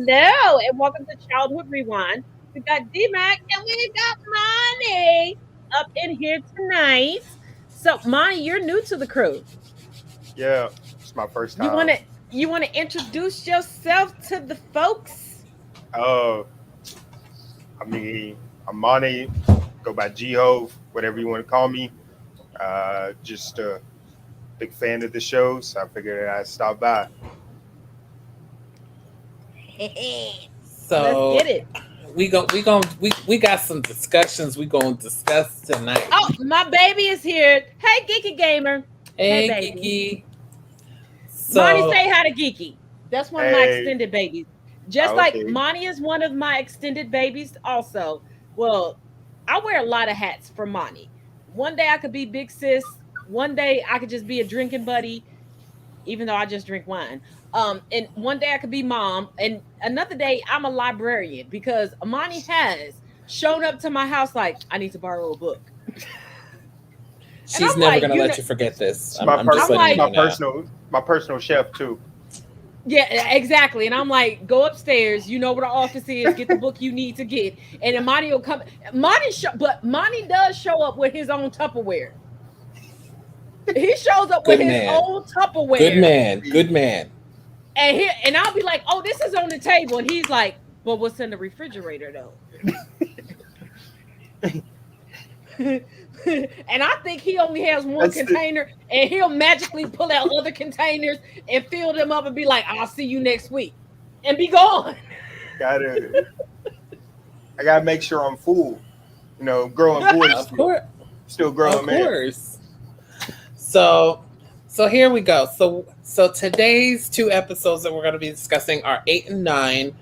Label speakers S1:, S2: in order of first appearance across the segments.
S1: Hello, and welcome to Childhood Rewind. We got D-Mac and we got Monty up in here tonight. So, Monty, you're new to the crew.
S2: Yeah, it's my first
S1: You
S2: time.
S1: wanna you wanna introduce yourself to the folks?
S2: Uh, I mean, I'm Monty, go by G-Hove, whatever you want to call me. Just a big fan of the show, so I figured I'd stop by.
S1: Let's
S3: So
S1: get it.
S3: we got some discussions we gonna discuss tonight.
S1: Oh, my baby is here. Hey, Geeky Gamer. Hey,
S3: Hey
S1: baby.
S3: Kiki.
S1: Monty,
S3: So
S1: say hi to Geeky. That's one of my
S2: Hey,
S1: extended babies. Just like
S2: okay,
S1: Monty is one of my extended babies, also. Well, I wear a lot of hats for Monty. One day I could be big sis. One day I could just be a drinking buddy, even though I just drink wine. And one day I could be mom, and another day I'm a librarian because Monty has shown up to my house like I need to borrow a book, and
S3: she's
S1: I'm
S3: never
S1: like,
S3: gonna let you forget this.
S2: it's
S3: I'm just
S1: I'm
S3: letting
S2: it's
S1: like,
S3: you
S2: my
S3: know now.
S2: personal chef too.
S1: yeah, exactly. And I'm like, go upstairs. You know where the office is. Get the book you need to get. And then Monty will come. But Monty does show up with his own Tupperware. He shows up with
S3: Good
S1: his
S3: man.
S1: own
S3: Good
S1: Tupperware,
S3: man. Good man.
S1: and I'll be like, oh, this is on the table, and he's like, well, what's in the refrigerator though? And I think he only has one
S2: That's the
S1: container, and he'll magically pull out other containers and fill them up and be like, I'll see you next week, and be gone.
S2: gotta. I gotta make sure I'm full. Growing boys
S3: Of course.
S2: still growing
S3: Of
S2: man.
S3: course. So here we go. So today's two episodes that we're going to be discussing are 8 and 9.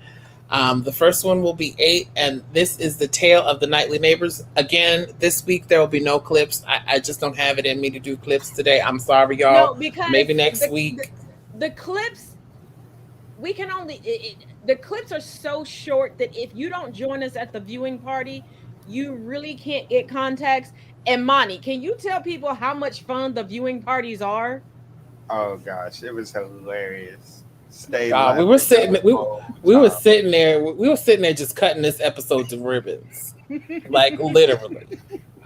S3: The first one will be 8, and this is the tale of the nightly neighbors. Again, this week there will be no clips. I just don't have it in me to do clips today. I'm sorry,
S1: No,
S3: y'all.
S1: because
S3: Maybe next
S1: the
S3: week.
S1: the clips we can only the clips are so short that if you don't join us at the viewing party, you really can't get context. And Monty, can you tell people how much fun the viewing parties are?
S2: Oh gosh, it was hilarious. Stay
S3: God,
S2: laughing the whole
S3: we were
S2: time.
S3: sitting there just cutting this episode to ribbons, like literally.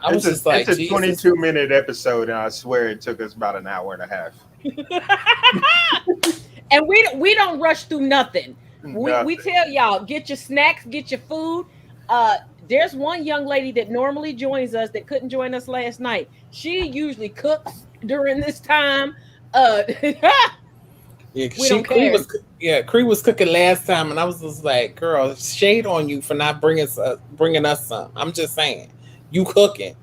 S3: I was just like,
S2: It's a
S3: Jesus.
S2: 22-minute episode, and I swear it took us about an hour and a half.
S1: And we don't rush through nothing. We
S2: Nothing.
S1: tell y'all, get your snacks, get your food. There's one young lady that normally joins us that couldn't join us last night. She usually cooks during this time.
S3: Yeah,
S1: We don't care.
S3: Cree was cooking last time, and I was just like, girl, shade on you for not bringing us some. I'm just saying, you cooking.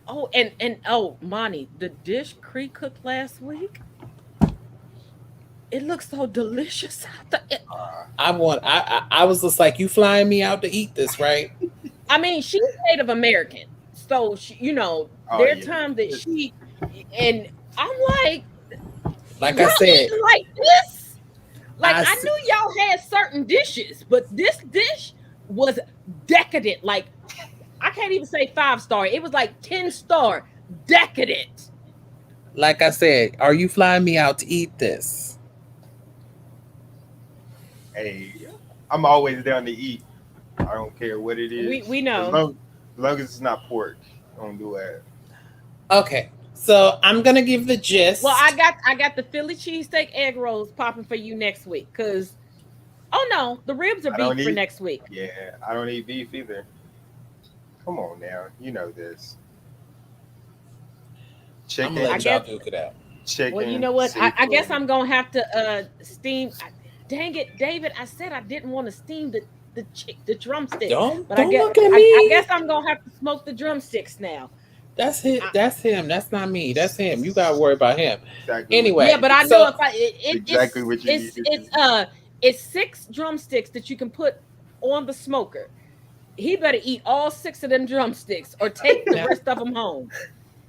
S1: Oh, and Monty, the dish Cree cooked last week, it looks so delicious out there.
S2: Uh,
S3: I was just like, you flying me out to eat this, right?
S1: I mean, she's Native American, so
S2: oh
S1: there are
S2: yeah,
S1: times that
S2: it's,
S1: and I'm like,
S3: Like I
S1: y'all
S3: said,
S1: eating like this? Like
S3: I
S1: I
S3: s-
S1: knew y'all had certain dishes, but this dish was decadent. Like I can't even say 5 star. It was like 10 star decadent.
S3: like I said, are you flying me out to eat this?
S2: hey, I'm always down to eat. I don't care what it is,
S1: We
S2: as
S1: know.
S2: long as it's not pork. I don't do that.
S3: Okay, so I'm gonna give the gist.
S1: Well, I got the Philly cheesesteak egg rolls popping for you next week. Cause oh no, the ribs are
S2: I don't
S1: beef for
S2: eat.
S1: next week.
S2: Yeah, I don't eat beef either. Come on now, you know this.
S3: I'm gonna
S1: I
S2: Chicken,
S3: let y'all
S1: guess.
S3: duke it out.
S1: Well, you
S2: chicken,
S1: know what? I guess
S2: seafood.
S1: I'm gonna have to steam. Dang it, David! I said I didn't want to steam the drumsticks, but
S3: Don't look at
S1: I guess
S3: me.
S1: I'm gonna have to smoke the drumsticks now.
S3: That's it.
S1: I,
S3: That's him. That's not me. That's him. You gotta worry about him.
S2: Exactly what you
S1: yeah,
S3: Anyway,
S1: but
S2: need
S1: I
S2: to
S1: know
S2: do.
S3: so
S1: if I
S2: Exactly what you need to do.
S1: it's 6 drumsticks that you can put on the smoker. He better eat all 6 of them drumsticks or take the
S3: now,
S1: rest of them home.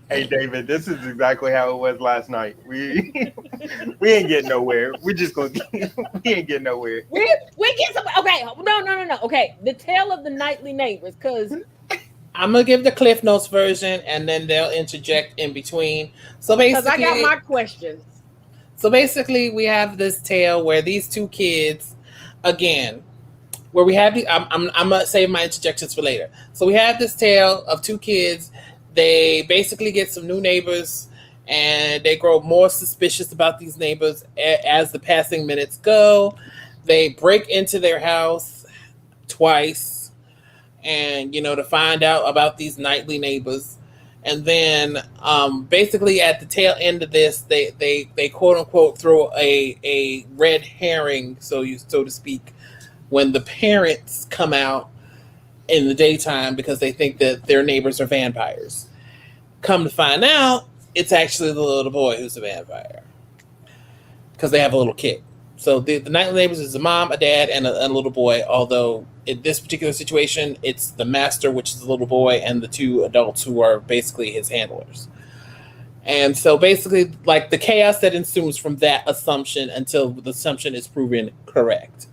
S2: Hey David, this is exactly how it was last night. We we ain't getting nowhere. We just gonna we ain't getting nowhere.
S1: We get some. Okay, no. Okay, the tale of the nightly neighbors,
S3: I'm gonna give the Cliff Notes version, and then they'll interject in between. So
S1: cause I got
S3: basically,
S1: my questions.
S3: so basically, we have this tale where these two kids, again, where we have the, I'm gonna save my interjections for later. So we have this tale of two kids. They basically get some new neighbors, and they grow more suspicious about these neighbors as the passing minutes go. They break into their house twice, and to find out about these nightly neighbors. And then, basically, at the tail end of this, they quote unquote throw a red herring, so to speak, when the parents come out in the daytime because they think that their neighbors are vampires. Come to find out, it's actually the little boy who's a vampire because they have a little kid. So the nightly neighbors is a mom, a dad, and a little boy. Although in this particular situation, it's the master, which is the little boy, and the two adults who are basically his handlers. And so basically, like the chaos that ensues from that assumption until the assumption is proven correct.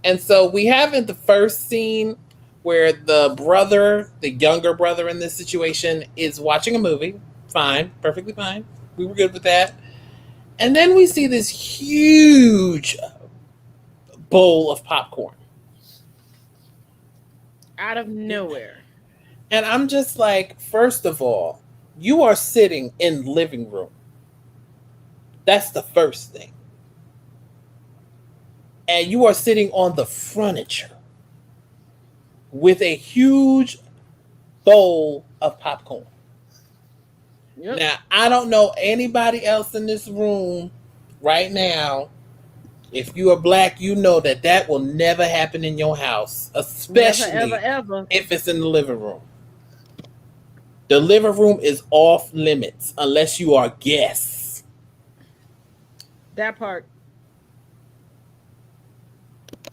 S3: And so we have in the first scene where the brother, the younger brother in this situation, is watching a movie. Fine, perfectly fine. We were good with that. And then we see this huge bowl of popcorn
S1: out of nowhere.
S3: And I'm just like, first of all, you are sitting in the living room. That's the first thing. And you are sitting on the furniture with a huge bowl of popcorn. Yep. Now, I don't know anybody else in this room right now. If you are black, you know that will never happen in your house, especially
S1: never, ever.
S3: If it's in the living room. The living room is off limits unless you are guests.
S1: That part.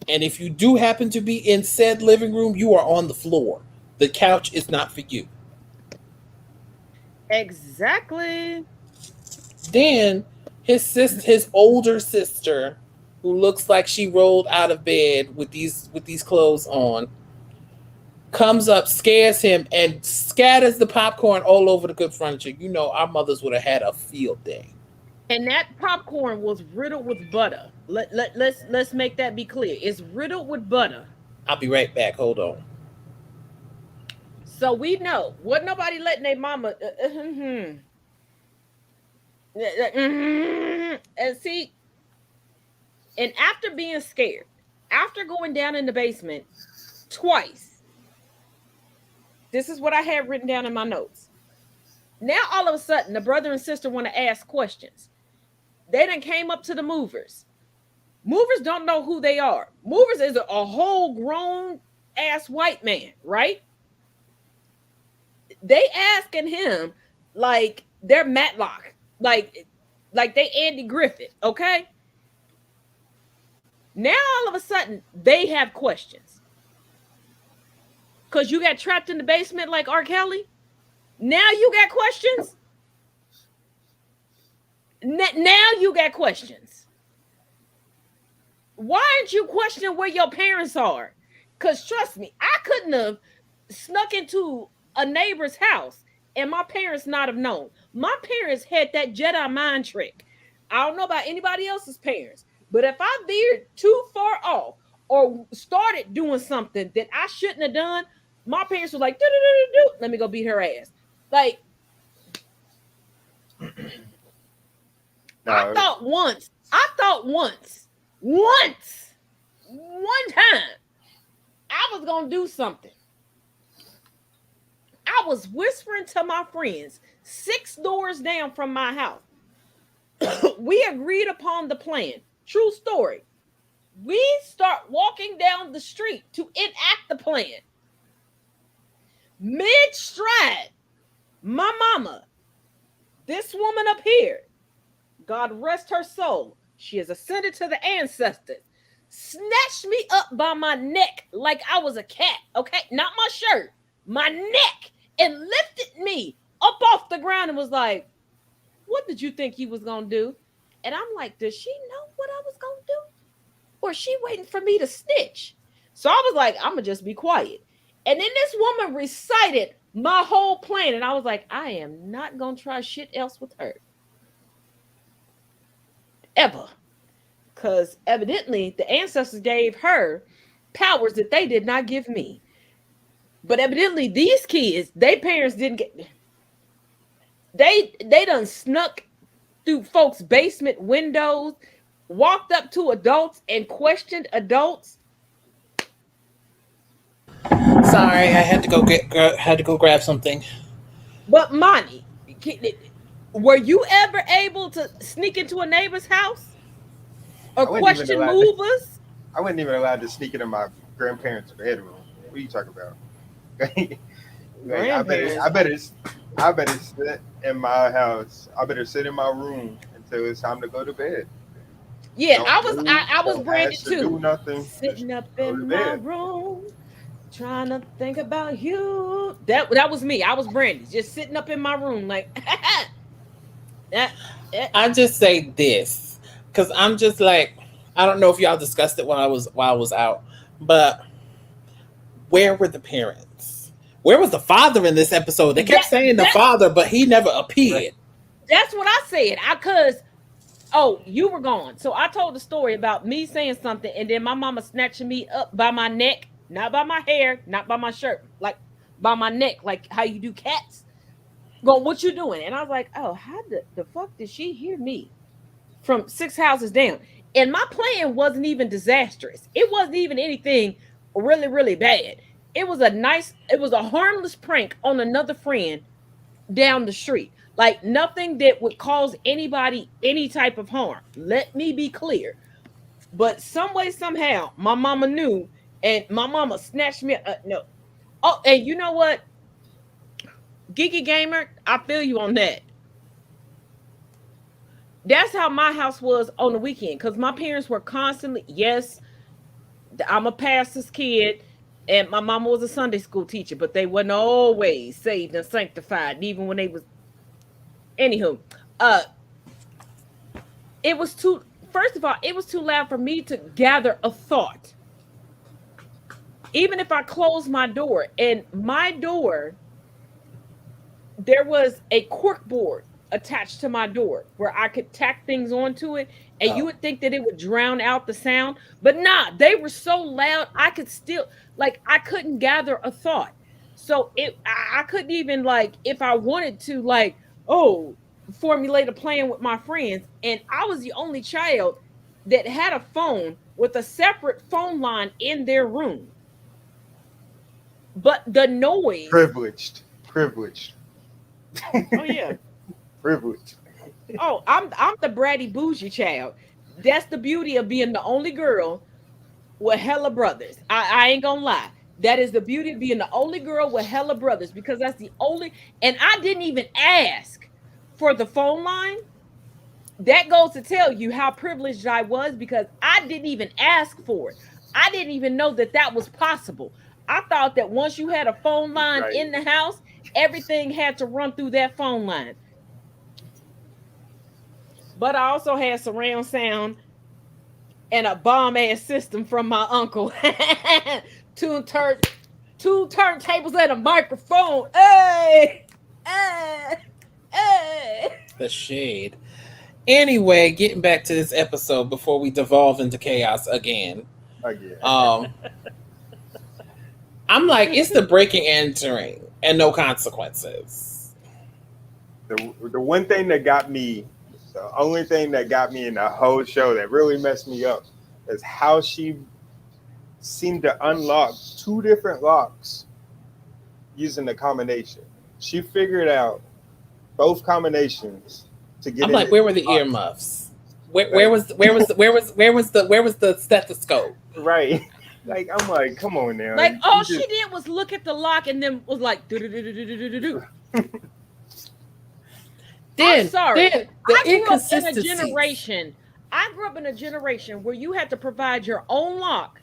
S3: And if you do happen to be in said living room, you are on the floor. The couch is not for you.
S1: Exactly.
S3: Then his older sister, who looks like she rolled out of bed with these clothes on, comes up, scares him, and scatters the popcorn all over the good furniture. Our mothers would have had a field day.
S1: And that popcorn was riddled with butter. Let's make that be clear. It's riddled with butter.
S3: I'll be right back. Hold on.
S1: So we know what nobody letting their mama. And see, and after being scared, after going down in the basement twice, this is what I had written down in my notes. Now all of a sudden, the brother and sister want to ask questions. They done came up to the movers. Movers don't know who they are. Movers is a whole grown ass white man, right? They asking him like they're Matlock, like they Andy Griffith, okay? Now all of a sudden they have questions. Cause you got trapped in the basement like R. Kelly. Now you got questions. Now you got questions. Why aren't you questioning where your parents are? Because trust me, I couldn't have snuck into a neighbor's house and my parents not have known. My parents had that Jedi mind trick. I don't know about anybody else's parents, but if I veered too far off or started doing something that I shouldn't have done, my parents were like, let me go beat her ass. Like, I thought once, one time, I was going to do something. I was whispering to my friends 6 doors down from my house. We agreed upon the plan. True story. We start walking down the street to enact the plan. Mid-stride, my mama, this woman up here, God rest her soul, she has ascended to the ancestors, snatched me up by my neck like I was a cat, okay? Not my shirt, my neck, and lifted me up off the ground and was like, what did you think he was going to do? And I'm like, does she know what I was going to do? Or is she waiting for me to snitch? So I was like, I'm going to just be quiet. And then this woman recited my whole plan. And I was like, I am not going to try shit else with her. Ever. because evidently the ancestors gave her powers that they did not give me. But evidently these kids, their parents didn't get. They done snuck through folks' basement windows, walked up to adults and questioned adults.
S3: Sorry, I had to go had to go grab something.
S1: But Monty, were you ever able to sneak into a neighbor's house or
S2: I wasn't even
S1: question
S2: allowed to,
S1: movers?
S2: I wasn't even allowed to sneak into my grandparents' bedroom. What are you talking about? Like,
S1: Grandparents.
S2: I better sit in my house. I better sit in my room until it's time to go to bed.
S1: Yeah,
S2: Don't
S1: I was
S2: move,
S1: I was
S2: don't
S1: branded
S2: ask to do
S1: too.
S2: nothing. Just
S1: Sitting up
S2: go to
S1: in my
S2: bed.
S1: room, trying to think about you. That was me. I was Brandy, just sitting up in my room, like that.
S3: I just say this because I'm just like, I don't know if y'all discussed it while I was out, but where were the parents? Where was the father in this episode? They kept
S1: That
S3: saying the
S1: that's
S3: father, but he never
S2: Right.
S3: appeared.
S1: that's what I said. Oh, you were gone. So I told the story about me saying something and then my mama snatching me up by my neck, not by my hair, not by my shirt, like by my neck, like how you do cats. Go, what you doing? And I was like, oh, how the fuck did she hear me from 6 houses down? And my plan wasn't even disastrous. It wasn't even anything really, really bad. It was a harmless prank on another friend down the street. Like nothing that would cause anybody any type of harm. Let me be clear. But some way, somehow, my mama knew, and my mama snatched me. No. Oh, and you know what? Geeky Gamer, I feel you on that. That's how my house was on the weekend because my parents were constantly, yes, I'm a pastor's kid, and my mama was a Sunday school teacher, but they weren't always saved and sanctified, even when they was. Anywho, uh, it was too. First of all, it was too loud for me to gather a thought. Even if I closed my door, and my door, there was a cork board attached to my door where I could tack things onto it, and you
S3: Oh.
S1: would think that it would drown out the sound, but nah, they were so loud I could still like I couldn't gather a thought. So I couldn't even like if I wanted to like oh formulate a plan with my friends, and I was the only child that had a phone with a separate phone line in their room. But the noise,
S2: Privileged,
S1: oh yeah,
S2: privileged.
S1: oh, I'm the bratty bougie child. That's the beauty of being the only girl with hella brothers. I ain't gonna lie. That is the beauty of being the only girl with hella brothers because that's the only. And I didn't even ask for the phone line. That goes to tell you how privileged I was because I didn't even ask for it. I didn't even know that that was possible. I thought that once you had a phone line
S2: Right.
S1: in the house, everything had to run through that phone line. But I also had surround sound and a bomb ass system from my uncle. two turn two turntables and a microphone. Hey, hey, hey.
S3: The shade. Anyway, getting back to this episode before we devolve into chaos again.
S2: Again.
S3: I'm like, it's the breaking and entering and no consequences.
S2: The one thing that got me, the only thing that got me in the whole show that really messed me up is how she seemed to unlock two different locks using the combination. She figured out both combinations to get.
S3: I'm like, where were the earmuffs? Where was the stethoscope?
S2: Right. Like I'm like, come on now.
S1: Like all
S2: You
S1: she did was look at the lock and then was like do do do do do do do do. I'm sorry.
S3: Then
S1: I
S3: the
S1: grew up in a
S3: inconsistencies.
S1: generation. I grew up in a generation where you had to provide your own lock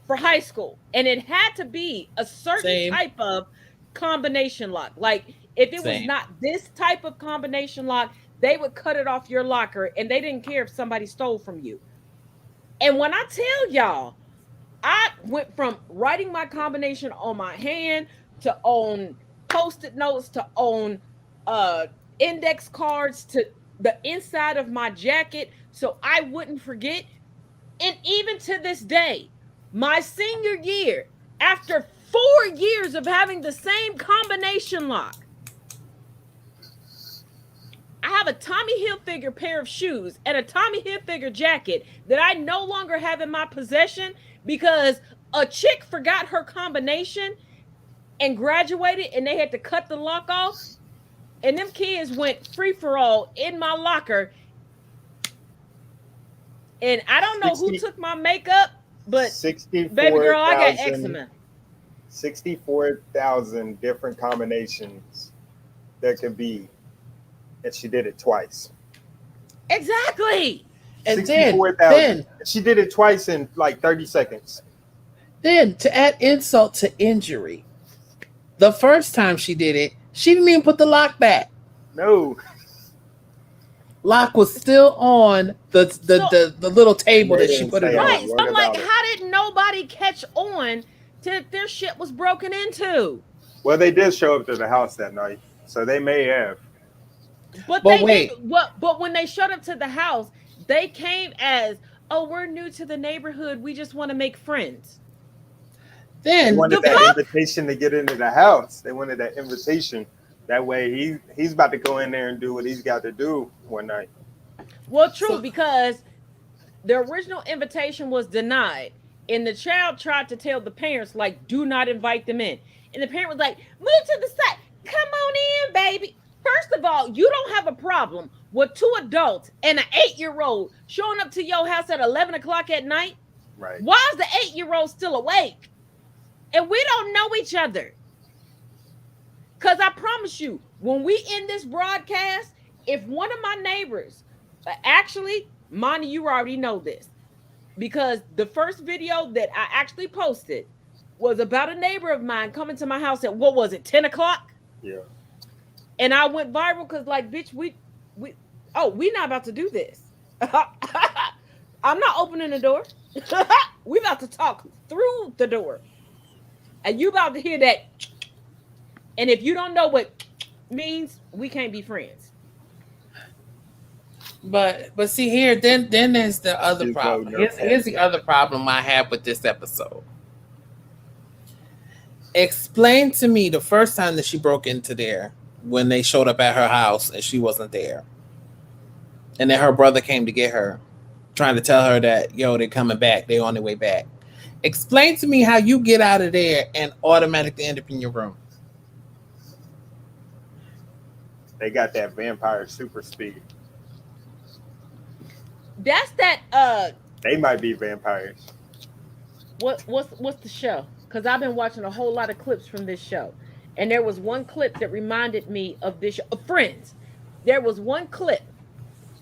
S1: for high school, and it had to be a certain
S3: Same.
S1: type of combination lock. Like if it was
S3: Same.
S1: not this type of combination lock, they would cut it off your locker, and they didn't care if somebody stole from you. And when I tell y'all, I went from writing my combination on my hand to on post-it notes to on index cards to the inside of my jacket so I wouldn't forget. And even to this day, my senior year, after 4 years of having the same combination lock, I have a Tommy Hilfiger pair of shoes and a Tommy Hilfiger jacket that I no longer have in my possession because a chick forgot her combination and graduated and they had to cut the lock off. And them kids went free for all in my locker. And I don't know who took my makeup, but baby girl, I got eczema.
S2: 64,000 different combinations there could be. And she did it twice.
S1: Exactly.
S3: And then
S2: she did it twice in like 30 seconds.
S3: Then to add insult to injury, the first time she did it, she didn't even put the lock back.
S2: No.
S3: Lock was still on the little table that she put it on.
S1: Right. So I'm like, how did nobody catch on to their shit was broken into?
S2: Well, they did show up to the house that night, so they may have.
S1: But when they showed up to the house, they came as, "Oh, we're new to the neighborhood. We just want to make friends."
S3: Then
S2: they wanted that invitation to get into the house. They wanted that invitation. That way, he's about to go in there and do what he's got to do one night.
S1: Well, true, because the original invitation was denied, and the child tried to tell the parents, like, "Do not invite them in," and the parent was like, "Move to the side. Come on in, baby." First of all, you don't have a problem with 2 adults and an 8-year-old showing up to your house at 11 o'clock at night.
S2: Right.
S1: Why is the 8-year-old still awake? And we don't know each other. Because I promise you, when we end this broadcast, if one of my neighbors, actually, Monty, you already know this, because the first video that I actually posted was about a neighbor of mine coming to my house at, what was it, 10 o'clock?
S2: Yeah.
S1: And I went viral because, like, bitch, we not about to do this. I'm not opening the door. We about to talk through the door. And you about to hear that. And if you don't know what means, we can't be friends.
S3: But see here, then there's the other problem. Here's the other problem I have with this episode. Explain to me the first time that she broke into there, when they showed up at her house and she wasn't there. And then her brother came to get her, trying to tell her that, they're coming back. They're on their way back. Explain to me how you get out of there and automatically end up in your room.
S2: They got that vampire super speed.
S1: That's that.
S2: They might be vampires.
S1: What's the show? Because I've been watching a whole lot of clips from this show. And there was one clip that reminded me of this show. Friends. There was one clip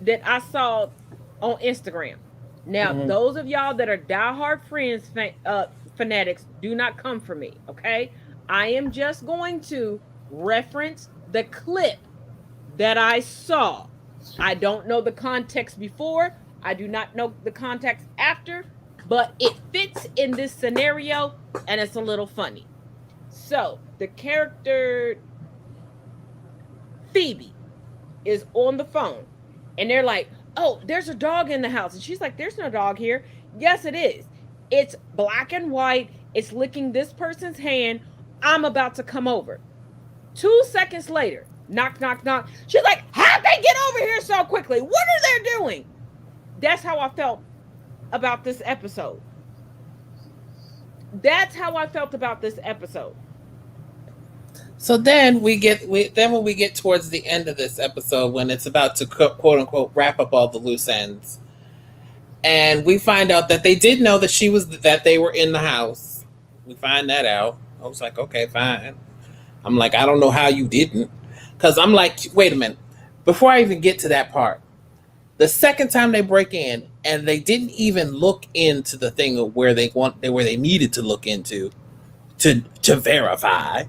S1: that I saw on Instagram. Now, those of y'all that are diehard Friends fanatics, do not come for me, okay? I am just going to reference the clip that I saw. I don't know the context before. I do not know the context after. But it fits in this scenario, and it's a little funny. So, the character Phoebe is on the phone, and they're like, "Oh, there's a dog in the house." And she's like, "There's no dog here." Yes, it is. It's black and white. It's licking this person's hand. I'm about to come over. 2 seconds later, knock, knock, knock. She's like, "How'd they get over here so quickly? What are they doing?" That's how I felt about this episode. That's how I felt about this episode.
S3: So then when we get towards the end of this episode, when it's about to quote unquote wrap up all the loose ends, and we find out that they did know that they were in the house. We find that out. I was like, okay, fine. I'm like, I don't know how you didn't, because I'm like, wait a minute. Before I even get to that part, the second time they break in and they didn't even look into the thing where they needed to look into to verify.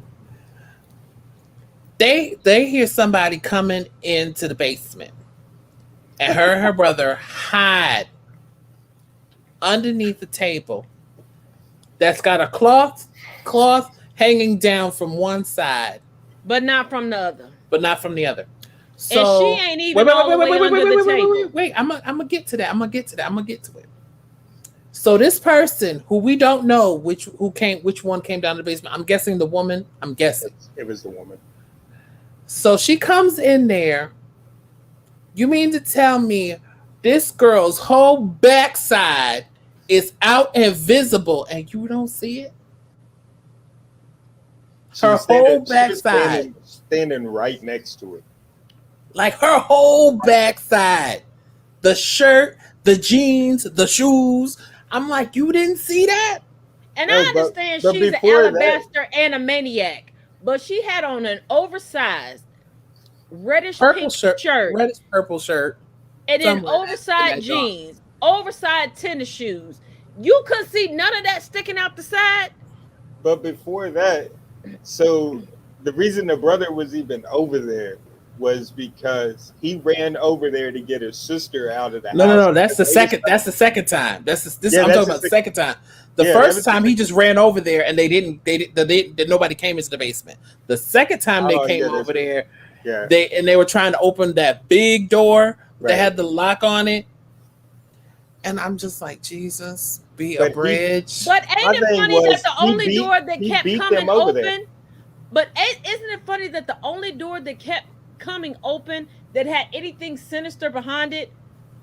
S3: They hear somebody coming into the basement, and her brother hide underneath the table that's got a cloth hanging down from one side,
S1: but not from the other. And she
S3: So
S1: ain't
S3: wait,
S1: even
S3: wait, wait,
S1: all the
S3: wait, wait,
S1: way
S3: wait, wait,
S1: under
S3: wait,
S1: the
S3: wait, wait, wait,
S1: table.
S3: wait, wait. I'm gonna get to that. I'm gonna get to that. I'm gonna get to it. So this person who we don't know which one came down to the basement. I'm guessing the woman. I'm guessing.
S2: It was the woman.
S3: So she comes in there. You mean to tell me this girl's whole backside is out and visible and you don't see it? Her whole
S2: She was
S3: backside.
S2: standing right next to it.
S3: Like her whole backside. The shirt, the jeans, the shoes. I'm like, you didn't see that?
S1: And
S2: No,
S1: I understand
S2: but
S1: she's an
S2: before that,
S1: alabaster and a maniac, but she had on an oversized reddish
S3: Purple
S1: pink
S3: shirt,
S1: shirt
S3: reddish purple shirt,
S1: and then
S3: somewhere in
S1: oversized
S3: that dark.
S1: jeans, oversized tennis shoes. You couldn't see none of that sticking out the side.
S2: but before that, so the reason the brother was even over there was because he ran over there to get his sister out of the
S3: No, no,
S2: house.
S3: no. That's the
S2: They was
S3: second. That's the second time.
S2: Yeah,
S3: I'm talking
S2: that's
S3: about the
S2: the
S3: second time. The
S2: yeah, that
S3: first
S2: was the
S3: time he just ran over there and nobody came into the basement. The second time they
S2: oh
S3: came
S2: yeah,
S3: over there,
S2: yeah,
S3: they were trying to open that big door that
S2: right.
S3: had the lock on it, and I'm just like, Jesus, be a
S2: But
S3: bridge.
S1: But
S2: my
S1: ain't it
S2: thing
S1: funny that
S2: was
S1: the only door that
S2: he
S1: kept
S2: beat
S1: coming
S2: them over there.
S1: open? But isn't it funny that the only door that kept coming open that had anything sinister behind it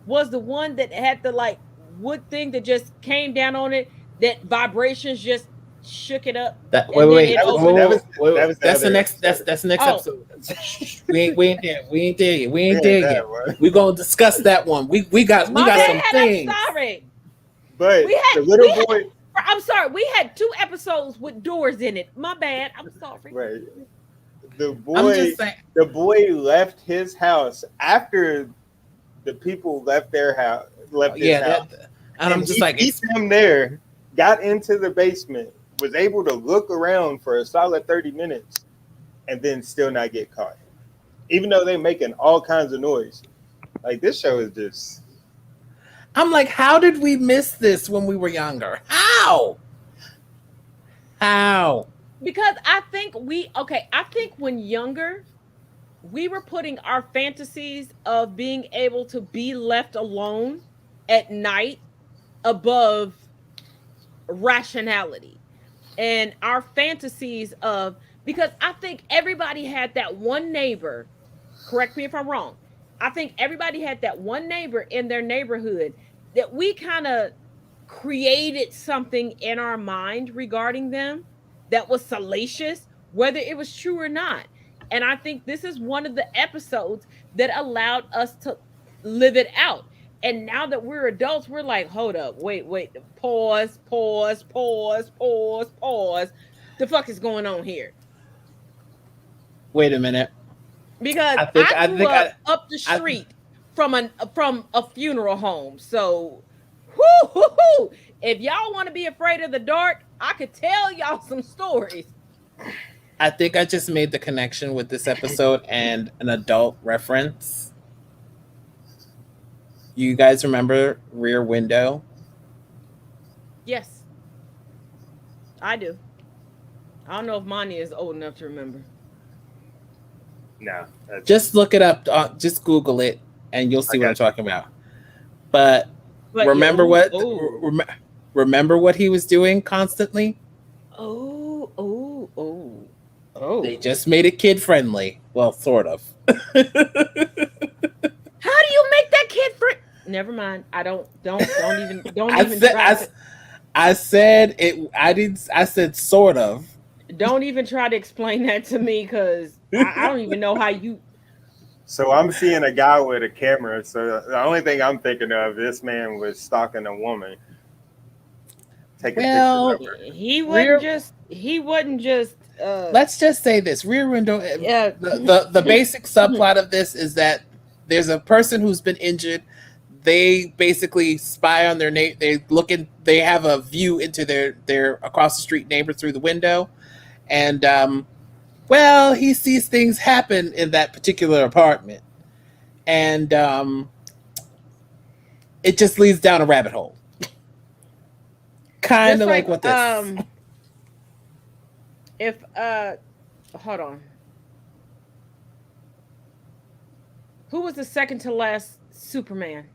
S1: was the one that had the like wood thing that just came down on it, that vibrations just shook it up
S3: That wait,
S1: and then
S3: wait,
S1: it
S2: That was
S1: opened.
S2: that was that
S3: wait.
S2: was the
S3: That's the
S2: other
S3: next.
S2: episode.
S3: That's the next
S1: Oh,
S3: episode. We ain't there. We ain't there yet. We ain't
S2: Yeah,
S3: there
S2: that
S3: yet.
S2: one.
S3: We're gonna discuss that one. We got
S1: my
S3: some
S1: bad. I'm
S3: things.
S1: sorry.
S2: But
S1: We had
S2: the little
S1: we had,
S2: boy,
S1: I'm sorry. We had 2 episodes with doors in it. My bad. I'm sorry.
S2: right?
S3: I'm just saying.
S2: The boy left his house after the people left their house, left his
S3: Yeah,
S2: house,
S3: and I'm
S2: and
S3: just
S2: he
S3: like,
S2: beat them there. Got into the basement, was able to look around for a solid 30 minutes, and then still not get caught, even though they're making all kinds of noise. Like this show is just
S3: I'm like, how did we miss this when we were younger? How? How?
S1: Because I think I think when younger, we were putting our fantasies of being able to be left alone at night above rationality. And our fantasies of, because I think everybody had that one neighbor, correct me if I'm wrong. I think everybody had that one neighbor in their neighborhood that we kind of created something in our mind regarding them that was salacious, whether it was true or not. And I think this is one of the episodes that allowed us to live it out. And now that we're adults, we're like, hold up, wait, pause, pause, pause, pause, pause. The fuck is going on here?
S3: Wait a minute.
S1: Because
S3: I think
S1: I
S3: I
S1: grew
S3: think
S1: up the
S3: I
S1: street from a funeral home. So, whoo, hoo, hoo. If y'all want to be afraid of the dark, I could tell y'all some stories.
S3: I think I just made the connection with this episode and an adult reference. You guys remember Rear Window?
S1: Yes, I do. I don't know if Monty is old enough to remember.
S2: no.
S3: Just look it up. Just Google it, and you'll see what I'm talking about. But
S1: But
S3: remember
S1: yeah,
S3: what? Remember what he was doing constantly?
S1: oh, oh, oh, oh.
S3: They just made it kid friendly. Well, sort of.
S1: How do you make that kid free? Never mind. I don't even try to,
S3: I said it. I didn't. I said sort of.
S1: don't even try to explain that to me, because I don't even know how you.
S2: So I'm seeing a guy with a camera. So the only thing I'm thinking of, this man was stalking a woman, taking
S3: Well,
S2: pictures of her.
S1: He wasn't just
S3: let's just say this: Rear Window.
S1: yeah.
S3: The basic subplot of this is that there's a person who's been injured. They basically spy on their They have a view into their across the street neighbor through the window, and well, he sees things happen in that particular apartment, and it just leads down a rabbit hole, kind
S1: Just
S3: of like what this.
S1: If hold on. Who was the second to last Superman?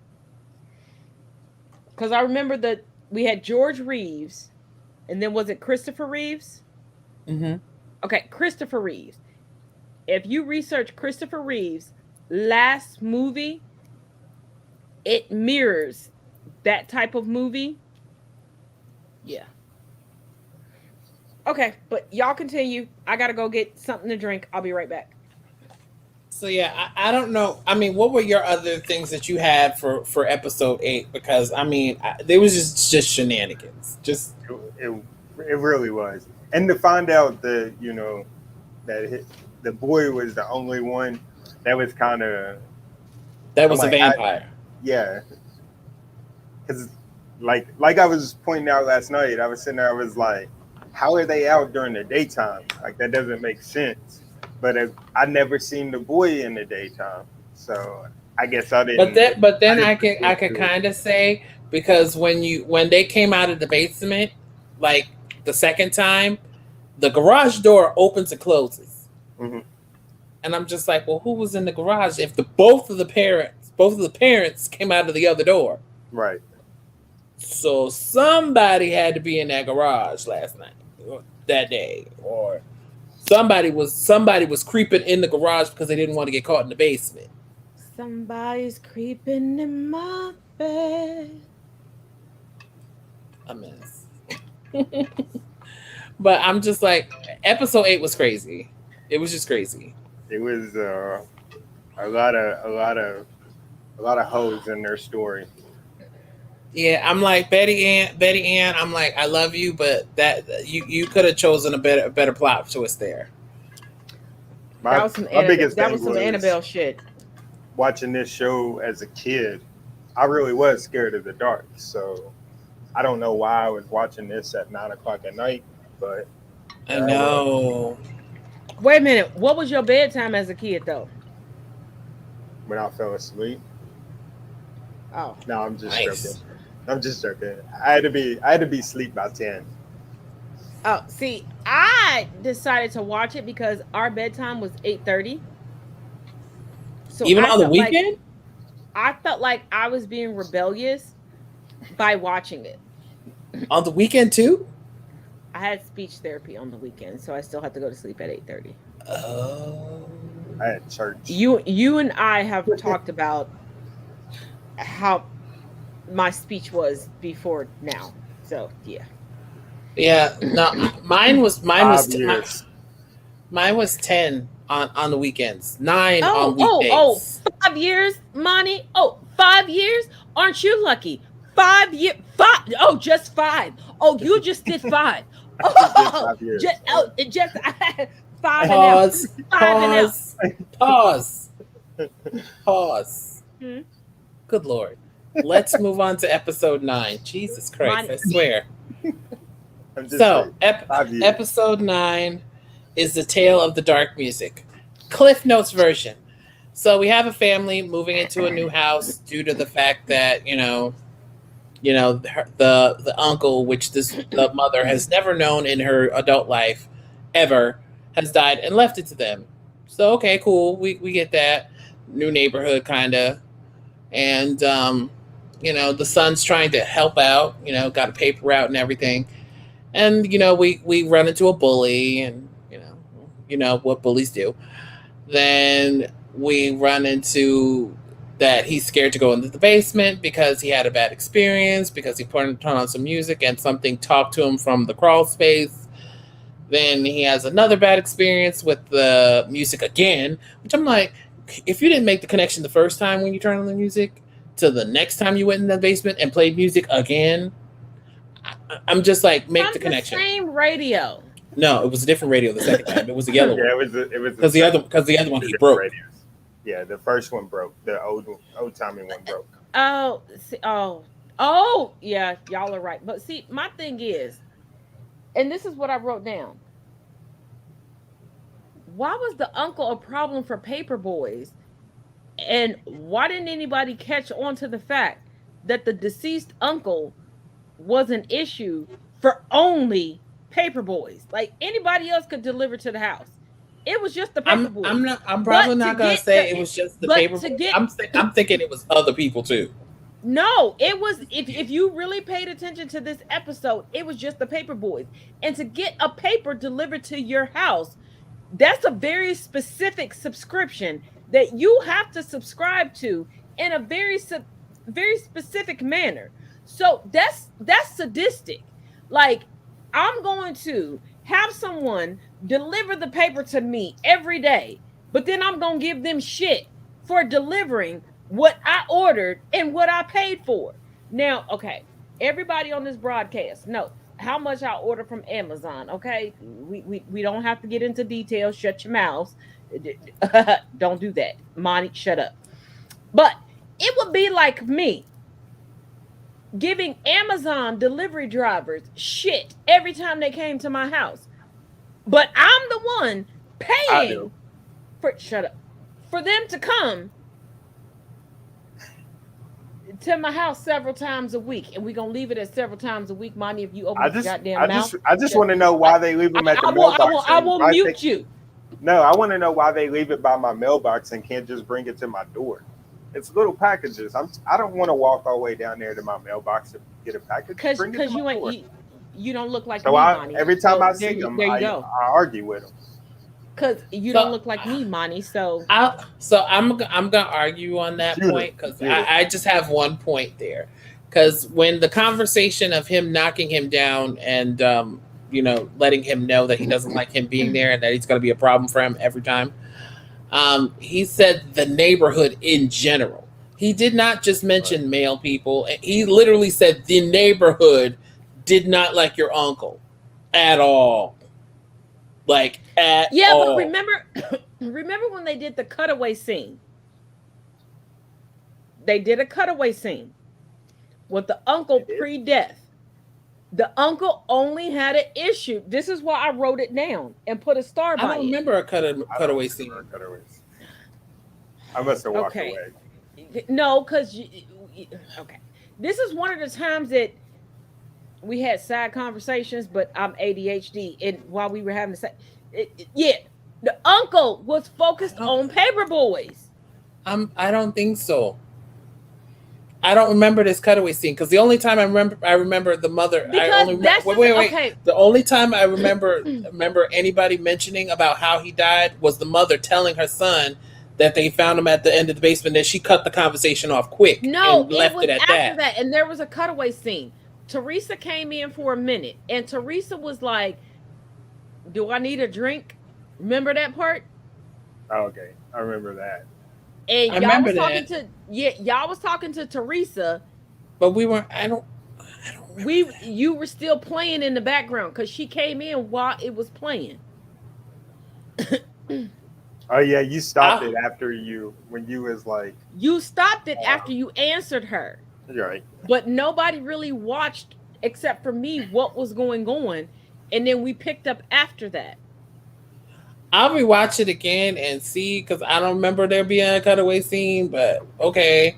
S1: Because I remember that we had George Reeves, and then was it Christopher Reeves?
S3: Mm-hmm.
S1: Okay, Christopher Reeves. If you research Christopher Reeves' last movie, it mirrors that type of movie. Yeah. Okay, but y'all continue. I gotta go get something to drink. I'll be right back.
S3: So yeah, I don't know. I mean, what were your other things that you had for episode 8? Because I mean, there was just shenanigans. Just
S2: It really was. And to find out that, the boy was the only one, that was kind of,
S3: that was a
S2: like,
S3: vampire.
S2: yeah. Because, like I was pointing out last night, I was sitting there, I was like, how are they out during the daytime? Like, that doesn't make sense. But I never seen the boy in the daytime. So I guess I didn't.
S3: But then I could kind of say, because when they came out of the basement, like the second time, the garage door opens and closes,
S2: Mm-hmm.
S3: and I'm just like, well, who was in the garage if both of the parents came out of the other door?
S2: Right.
S3: So somebody had to be in that garage last night, or that day, or somebody was creeping in the garage because they didn't want to get caught in the basement.
S1: Somebody's creeping in my bed.
S3: A mess. But I'm just like, episode 8 was crazy. It was just crazy.
S2: It was a lot of hoes in their story.
S3: Yeah, I'm like Betty Ann. I'm like, I love you, but that you could have chosen a better plot twist there.
S2: My biggest
S1: that
S2: thing
S1: was some Annabelle shit.
S2: Watching this show as a kid, I really was scared of the dark. So I don't know why I was watching this at 9:00 at night, but
S3: I know.
S1: Wait a minute. What was your bedtime as a kid, though?
S2: When I fell asleep.
S1: Oh,
S2: No, I'm just
S3: nice.
S2: joking. I'm just joking. I had to be asleep by 10.
S1: Oh, see, I decided to watch it because our bedtime was 8:30. So
S3: Even
S1: I
S3: on the
S1: felt like-
S3: weekend?
S1: I felt like I was being rebellious by watching it.
S3: On the weekend too?
S1: I had speech therapy on the weekend, so I still had to go to sleep at 8:30.
S3: Oh.
S2: I had church.
S1: You and I have talked about how my speech was before now. So yeah.
S3: Yeah, no, mine was
S2: 5 years.
S3: mine was 10 on the weekends, 9
S1: Oh,
S3: on weekdays.
S1: 5 years, Monty. Oh, 5 years? Aren't you lucky? 5 years. 5. Oh, just 5. Oh, you just did 5. Oh,
S2: 5 years.
S1: just 5
S3: Pause.
S1: and out. 5 and out.
S3: Pause. Pause.
S1: Hmm?
S3: Good Lord. Let's move on to episode 9. Jesus Christ, I swear.
S2: I'm just
S3: So,
S2: saying, 5 years.
S3: episode 9 is the tale of the dark music. Cliff Notes version. So we have a family moving into a new house due to the fact that, the uncle, which the mother has never known in her adult life ever, has died and left it to them. So, okay, cool. We get that. New neighborhood, kind of. And, the son's trying to help out, got a paper route and everything. And, we run into a bully and, what bullies do. Then we run into that he's scared to go into the basement because he had a bad experience, because he turned on some music and something talked to him from the crawl space. Then he has another bad experience with the music again, which I'm like, if you didn't make the connection the first time when you turned on the music to the next time you went in the basement and played music again, I'm just like, make the connection.
S1: Same radio.
S3: No, it was a different radio the second time. It was a yellow
S2: Yeah,
S3: one.
S2: it was
S3: Because the other one he broke.
S2: radios. Yeah, the first one broke. The old timey one broke.
S1: Oh, yeah, y'all are right. But see, my thing is, and this is what I wrote down. Why was the uncle a problem for paper boys? And why didn't anybody catch on to the fact that the deceased uncle was an issue for only paper boys? Like, anybody else could deliver to the house. It was just the paper boys.
S3: I'm probably not gonna say it was just the paper
S1: boys.
S3: I'm thinking it was other people too.
S1: No, it was. If you really paid attention to this episode, it was just the paper boys. And to get a paper delivered to your house, that's a very specific subscription that you have to subscribe to in a very specific manner. So that's sadistic. Like, I'm going to have someone deliver the paper to me every day, but then I'm going to give them shit for delivering what I ordered and what I paid for. Now, okay, everybody on this broadcast know how much I order from Amazon, okay? We don't have to get into details. Shut your mouths. Don't do that. Monty, shut up. But it would be like me giving Amazon delivery drivers shit every time they came to my house. But I'm the one paying for them to come to my house several times a week, and we're gonna leave it at several times a week, Monty. If you open your goddamn mouth,
S2: I just want to know why they leave them at the mailbox.
S1: I will mute you.
S2: No, I want to know why they leave it by my mailbox and can't just bring it to my door. It's little packages. I don't want to walk all the way down there to my mailbox to get a package.
S1: Because you don't look like
S2: me,
S1: Monty.
S2: Every time I see them, I argue with them.
S1: Because you don't look like me, Monty. So
S3: I'm gonna argue on that point because I just have one point there. Because when the conversation of him knocking him down and letting him know that he doesn't like him being there and that he's gonna be a problem for him every time, he said the neighborhood in general. He did not just mention male people. He literally said the neighborhood did not like your uncle at all. Like at all.
S1: But remember when they did the cutaway scene? They did a cutaway scene with the uncle pre-death. The uncle only had an issue. This is why I wrote it down and put a star by it.
S3: I don't remember a cutaway scene.
S2: I must have walked away.
S1: No, because okay. This is one of the times that we had side conversations, but I'm ADHD, and while we were having the uncle was focused on paper boys.
S3: I don't think so. I don't remember this cutaway scene because the only time I remember the mother. Okay. The only time I remember anybody mentioning about how he died was the mother telling her son that they found him at the end of the basement. That she cut the conversation off quick.
S1: No, and left it at that. And there was a cutaway scene. Teresa came in for a minute, and Teresa was like, "Do I need a drink?" Remember that part?
S2: Oh, okay, I remember that.
S1: And y'all was talking to Teresa,
S3: but we weren't. I don't.
S1: You were still playing in the background because she came in while it was playing.
S2: Oh yeah, you stopped it when you was like.
S1: You stopped it after you answered her.
S2: You're right.
S1: But nobody really watched except for me what was going on, and then we picked up after that.
S3: I'll rewatch it again and see because I don't remember there being a cutaway scene. But okay,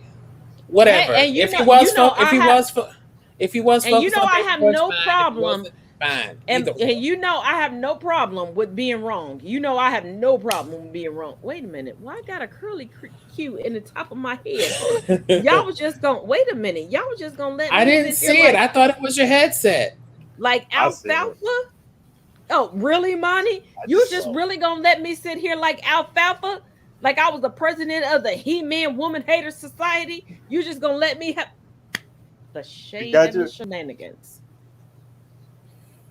S3: whatever. If he was focused on
S1: I have no problem.
S3: Fine.
S1: And I have no problem with being wrong. I have no problem with being wrong. Wait a minute. Why I got a curly Q in the top of my head? Y'all was just gonna wait a minute. Y'all was just gonna let me.
S3: I didn't see it. I thought it was your headset.
S1: Like alfalfa? Oh, really, Monty? You just really gonna let me sit here like alfalfa? Like I was the president of the He-Man Woman Hater Society? You just gonna let me have the shade and the shenanigans?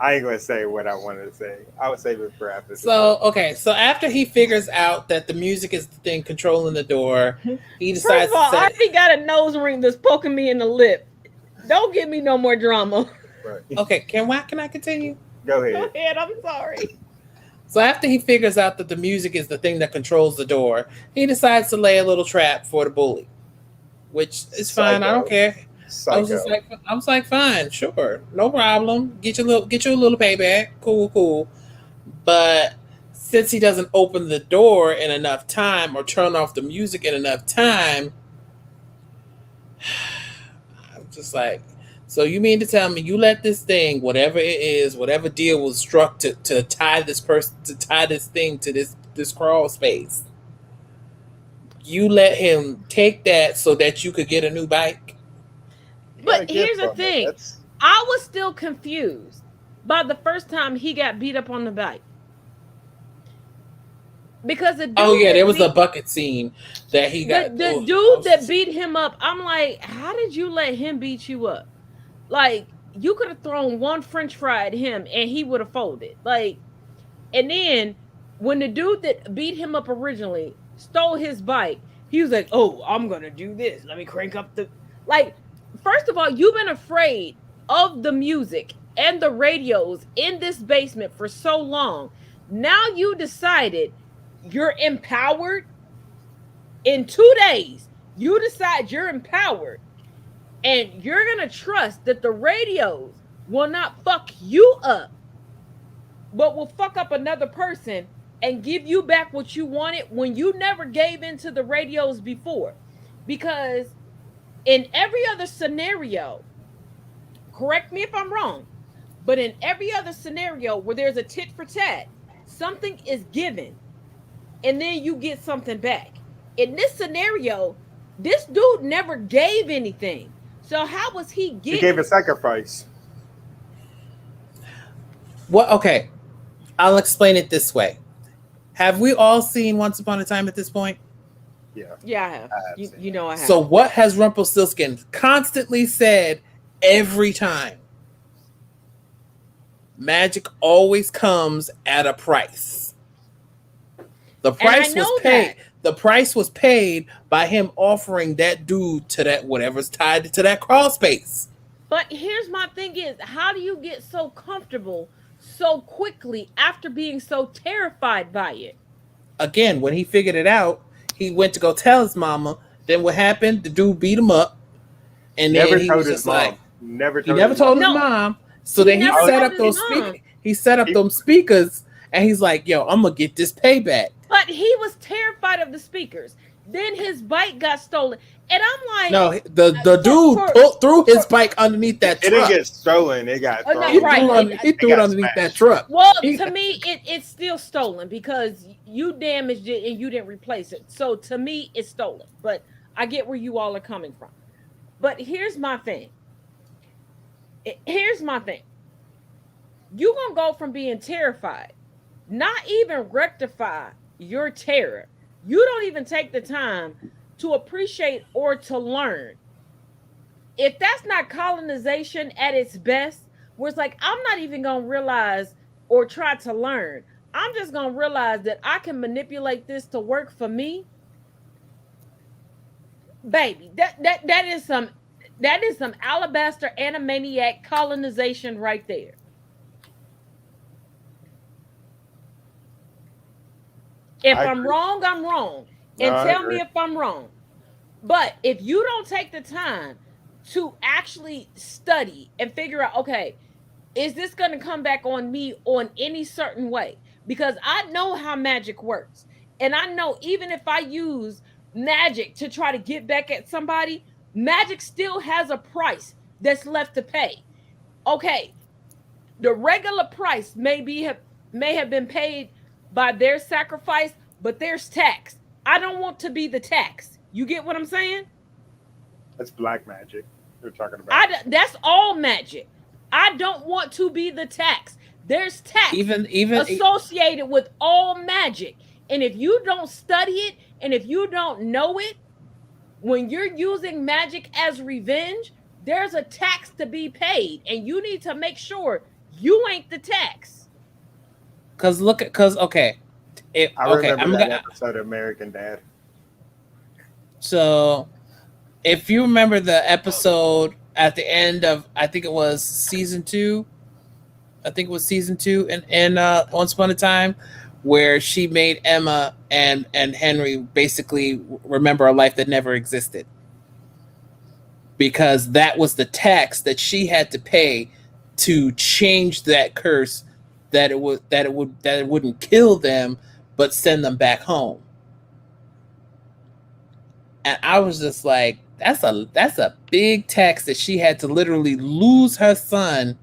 S2: I ain't gonna say what I wanted to say. I would save it for after.
S3: So after he figures out that the music is the thing controlling the door, he decides.
S1: First of all, I already got a nose ring that's poking me in the lip. Don't give me no more drama.
S2: Right.
S3: Okay, can I continue?
S2: Go ahead.
S1: Go ahead. I'm sorry.
S3: So after he figures out that the music is the thing that controls the door, he decides to lay a little trap for the bully, which is fine. I don't care. I was like, fine, sure, no problem. Get you a little payback. Cool. But since he doesn't open the door in enough time or turn off the music in enough time, I'm just like, so you mean to tell me you let this thing, whatever it is, whatever deal was struck to tie this person, to tie this thing to this this crawl space. You let him take that so that you could get a new bike.
S2: You got a
S1: But here's
S2: gift
S1: the
S2: from it.
S1: thing.
S2: That's
S1: I was still confused by the first time he got beat up on the bike. Because the dude
S3: Oh yeah,
S1: that
S3: there was
S1: beat,
S3: a bucket scene that he got.
S1: the dude that beat him up, I'm like, how did you let him beat you up? Like, you could have thrown one French fry at him and he would have folded. Like, and then when the dude that beat him up originally stole his bike, he was like, "Oh, I'm gonna do this. Let me crank up the like." First of all, you've been afraid of the music and the radios in this basement for so long. Now you decided you're empowered. In 2 days, you decide you're empowered, and you're gonna trust that the radios will not fuck you up, but will fuck up another person and give you back what you wanted when you never gave into the radios before. Because in every other scenario, correct me if I'm wrong, but in every other scenario where there's a tit for tat, something is given and then you get something back. In this scenario, this dude never gave anything. So how was he getting?
S2: he gave a sacrifice.
S3: What? Okay, I'll explain it this way. Have we all seen Once Upon a Time at this point?
S2: Yeah.
S1: Yeah, I have.
S2: I have
S1: You,
S2: seen
S1: you know I have.
S3: So what has Rumpelstiltskin constantly said every time? Magic always comes at a price. The price
S1: know
S3: was paid.
S1: that.
S3: The price was paid by him offering that dude to that whatever's tied to that crawl space.
S1: But here's my thing is, how do you get so comfortable so quickly after being so terrified by it?
S3: Again, when he figured it out, he went to go tell his mama. Then what happened? The dude beat him up, and
S2: Never
S3: then he
S2: told
S3: was
S2: his
S3: just
S2: mom.
S3: like,
S2: Never
S3: he
S2: told
S3: never
S2: his
S3: told his
S1: No.
S3: mom. So
S1: He
S3: then he
S1: never
S3: set
S1: told
S3: up
S1: his
S3: those
S1: mom.
S3: speakers. He set up those speakers, and he's like, "Yo, I'm gonna get this payback."
S1: But he was terrified of the speakers. Then his bike got stolen. And I'm like,
S3: No, the dude threw his bike underneath that
S2: It didn't
S3: truck.
S2: get stolen. It got
S1: Oh, no,
S2: thrown.
S3: He
S1: right.
S3: threw it
S2: got
S3: underneath that
S2: smashed.
S3: truck.
S1: well,
S3: He-
S1: to me, it's still stolen because you damaged it and you didn't replace it. So to me, it's stolen. But I get where you all are coming from. But here's my thing. Here's my thing. You're going to go from being terrified, not even rectify your terror. You don't even take the time to appreciate or to learn. If that's not colonization at its best, where it's like, I'm not even going to realize or try to learn. I'm just going to realize that I can manipulate this to work for me. Baby, that is some alabaster animaniac colonization right there. If
S2: I
S1: I'm
S2: agree.
S1: wrong, I'm wrong.
S2: No,
S1: And
S2: I
S1: tell
S2: agree.
S1: me if I'm wrong. But if you don't take the time to actually study and figure out, okay, is this going to come back on me on any certain way? Because I know how magic works. And I know even if I use magic to try to get back at somebody, magic still has a price that's left to pay. Okay, the regular price may have been paid by their sacrifice, but there's tax. I don't want to be the tax. You get what I'm saying?
S2: That's black magic you're talking about.
S1: That's all magic. I don't want to be the tax. There's tax
S3: Even
S1: associated with all magic. And if you don't study it and if you don't know it, when you're using magic as revenge, there's a tax to be paid. And you need to make sure you ain't the tax.
S3: Okay.
S2: I remember that episode of American Dad.
S3: So, if you remember the episode at the end of, I think it was season 2. I think it was season 2 in Once Upon a Time, where she made Emma and Henry basically remember a life that never existed, because that was the tax that she had to pay to change that curse, that it wouldn't kill them but send them back home. And I was just like, that's a big tax that she had to literally lose her son,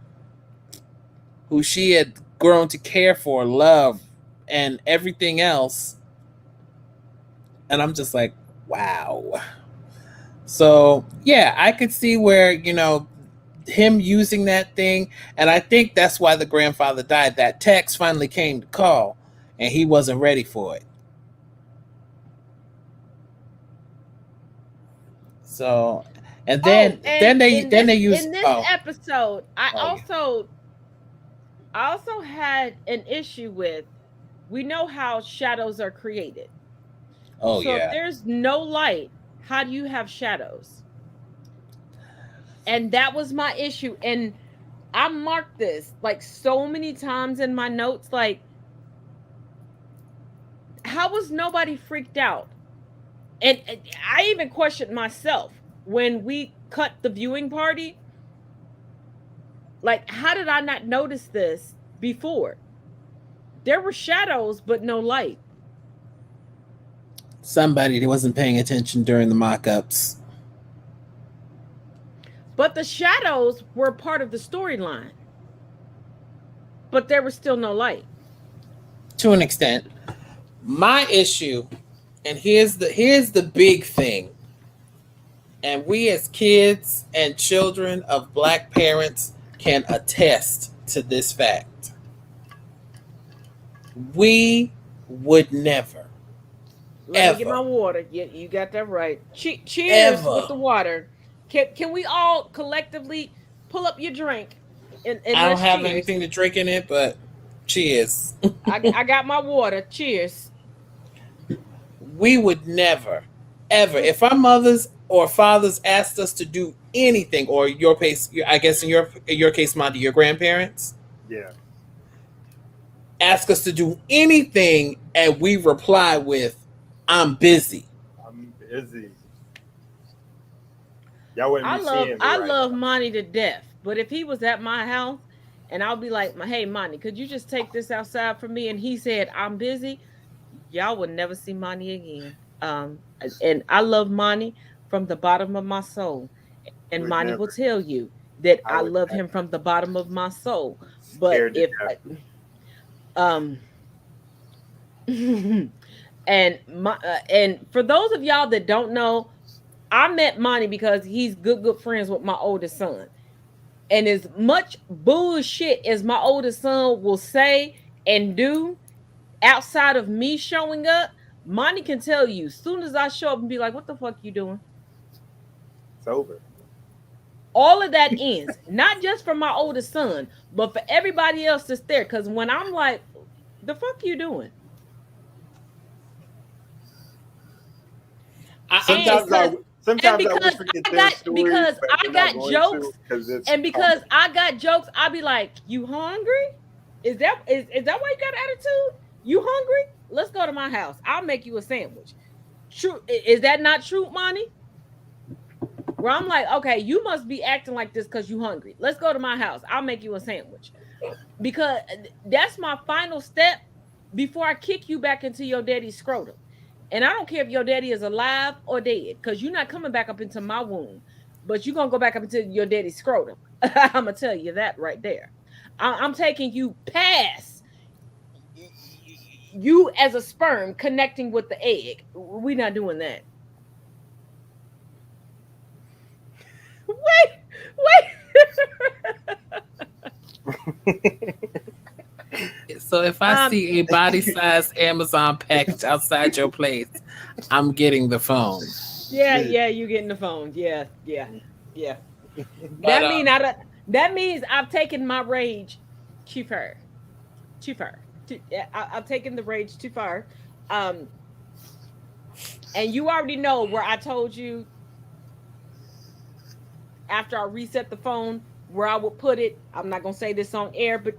S3: who she had grown to care for, love, and everything else. And I'm just like, wow. So yeah, I could see where, him using that thing, and I think that's why the grandfather died. That text finally came to call, and he wasn't ready for it. So, and
S1: Oh, and
S3: then they use
S1: in this
S3: oh
S1: episode,
S3: oh yeah
S1: I also had an issue with, we know how shadows are created.
S3: oh
S1: So if
S3: yeah.
S1: there's no light, how do you have shadows? And that was my issue. And I marked this like so many times in my notes. Like, how was nobody freaked out? And I even questioned myself when we cut the viewing party. Like, how did I not notice this before? There were shadows, but no light.
S3: Somebody that wasn't paying attention during the mock-ups.
S1: But the shadows were part of the storyline. But there was still no light.
S3: To an extent. My issue, and here's the big thing, and we as kids and children of Black parents can attest to this fact. We would never,
S1: Let me get my
S3: ever,
S1: water. Yeah, you got that right. Cheers
S3: ever.
S1: with the water. Can we all collectively pull up your drink and
S3: I don't
S1: let's
S3: have
S1: cheers?
S3: anything to drink in it, but cheers.
S1: I got my water. Cheers.
S3: We would never, ever, if our mothers or fathers asked us to do anything, or your case, I guess in your case, Monty, your grandparents,
S2: Yeah.
S3: ask us to do anything, and we reply with, "I'm busy."
S2: I'm busy. Y'all wouldn't be seeing me
S1: I
S2: right
S1: love
S2: now.
S1: Monty to death. But if he was at my house and I'll be like, hey Monty, could you just take this outside for me? And he said, I'm busy, y'all would never see Monty again. And I love Monty from the bottom of my soul. And
S2: Would
S1: Monty will
S2: never.
S1: tell you that
S2: I
S1: I
S2: would
S1: love him
S2: never.
S1: from the bottom of my soul. But
S2: Scared to
S1: if
S2: death.
S1: um and for those of y'all that don't know, I met Monty because he's good friends with my oldest son. And as much bullshit as my oldest son will say and do outside of me showing up, Monty can tell you, as soon as I show up and be like, what the fuck you doing?
S2: It's over.
S1: All of that ends. Not just for my oldest son, but for everybody else that's there. Because when I'm like, the fuck you doing? And
S2: Sometimes I
S1: because and
S2: sometimes I wish we could tell stories, but
S1: I
S2: we're not
S1: got
S2: going
S1: jokes,
S2: to because it's
S1: and because I got jokes, I'll be like, you hungry? Is that why you got attitude? You hungry? Let's go to my house. I'll make you a sandwich. True. Is that not true, Monty? Where I'm like, okay, you must be acting like this because you hungry. Let's go to my house. I'll make you a sandwich. Because that's my final step before I kick you back into your daddy's scrotum. And I don't care if your daddy is alive or dead, because you're not coming back up into my womb, but you're going to go back up into your daddy's scrotum. I'm going to tell you that right there. I'm taking you past you as a sperm connecting with the egg. We're not doing that. Wait.
S3: So if I see a body-sized Amazon package outside your place, I'm getting the phone.
S1: Yeah, you getting the phone. Yeah.
S3: But
S1: That means I've taken my rage too far. Too far. I've taken the rage too far. And you already know where I told you after I reset the phone where I would put it. I'm not gonna say this on air, but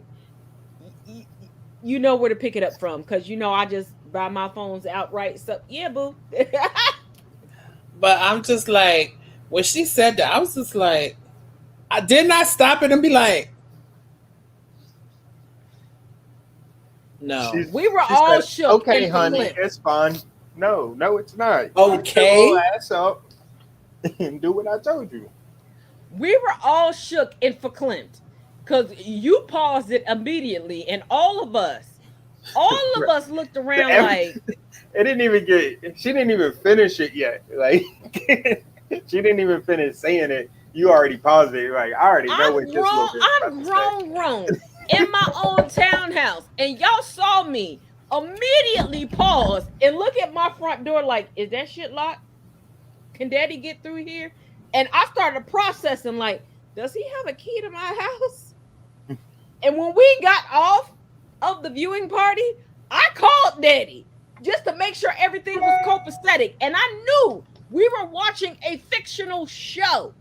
S1: you know where to pick it up from, because I just buy my phones outright. So yeah, boo.
S3: but I'm just like, when she said that, I was just like, I did not stop it and be like, no.
S1: We were
S2: She
S1: all
S2: said,
S1: shook.
S2: okay,
S1: and
S2: honey,
S1: flipped.
S2: it's fine. No, it's not.
S3: Okay.
S2: Get your ass up and do what I told you.
S1: We were all shook and verklempt because you paused it immediately, and all of us All of us looked around like,
S2: it didn't even get. She didn't even finish it yet. Like she didn't even finish saying it. You already paused it. Like I already know what this little bitch about to say.
S1: grown in my own townhouse, and y'all saw me immediately pause and look at my front door like, is that shit locked? Can daddy get through here? And I started processing like, does he have a key to my house? And when we got off of the viewing party, I called daddy just to make sure everything was copacetic. And I knew we were watching a fictional show.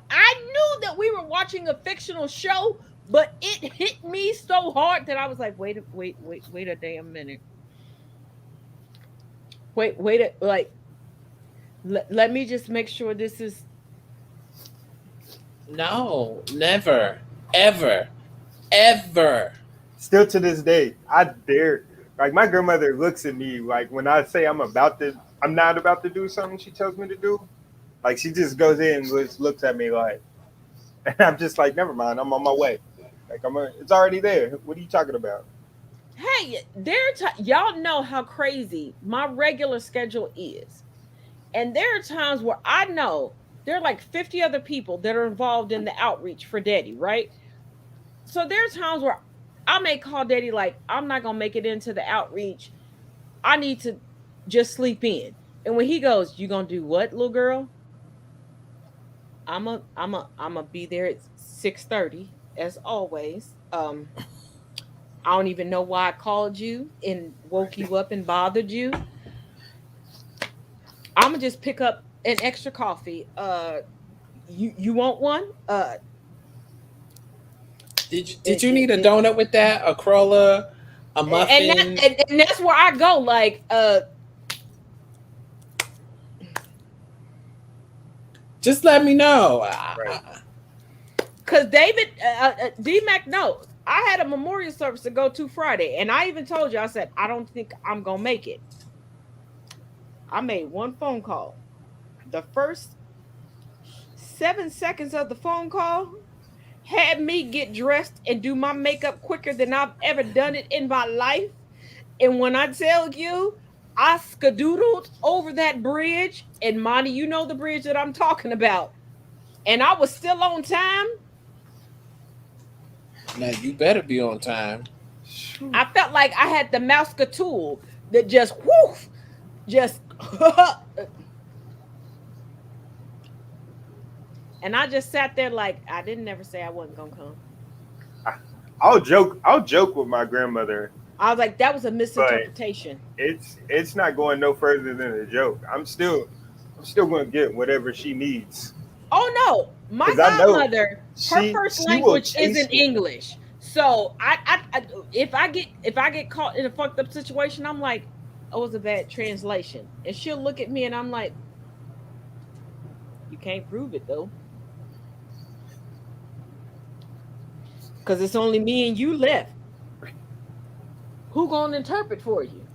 S1: I knew that we were watching a fictional show, but it hit me so hard that I was like, wait a damn minute. Let me just make sure this is.
S3: No, never, ever, ever.
S2: Still to this day, I dare. Like my grandmother looks at me like when I say I'm not about to do something she tells me to do. Like she just goes in and looks at me like, and I'm just like, never mind, I'm on my way. Like it's already there. What are you talking about?
S1: Hey, y'all know how crazy my regular schedule is, and there are times where I know there are like 50 other people that are involved in the outreach for daddy, right? So there are times where I may call daddy like, I'm not gonna make it into the outreach. I need to just sleep in. And when he goes, you gonna do what, little girl? I'm a be there at 6:30 as always. I don't even know why I called you and woke you up and bothered you. I'm gonna just pick up an extra coffee. You want one?
S3: Did you need a donut with that? A cruller, a muffin?
S1: And that's where I go. Like,
S3: just let me know.
S2: Right.
S1: Cause David, D-Mac knows. I had a memorial service to go to Friday, and I even told you, I said, I don't think I'm gonna make it. I made one phone call. The first 7 seconds of the phone call had me get dressed and do my makeup quicker than I've ever done it in my life. And when I tell you, I skadoodled over that bridge, and Monty, you know the bridge that I'm talking about, and I was still on time.
S3: Now you better be on time.
S1: I felt like I had the Mouska tool that just woof, just and I just sat there like I didn't never say I wasn't gonna come.
S2: I'll joke with my grandmother.
S1: I was like, that was a misinterpretation.
S2: It's not going no further than a joke. I'm still gonna get whatever she needs.
S1: Oh no, my godmother, her first language isn't
S2: me.
S1: English. So I if I get caught in a fucked up situation, I'm like, oh, it was a bad translation. And she'll look at me and I'm like, you can't prove it though. Because it's only me and you left. Who gonna interpret for you?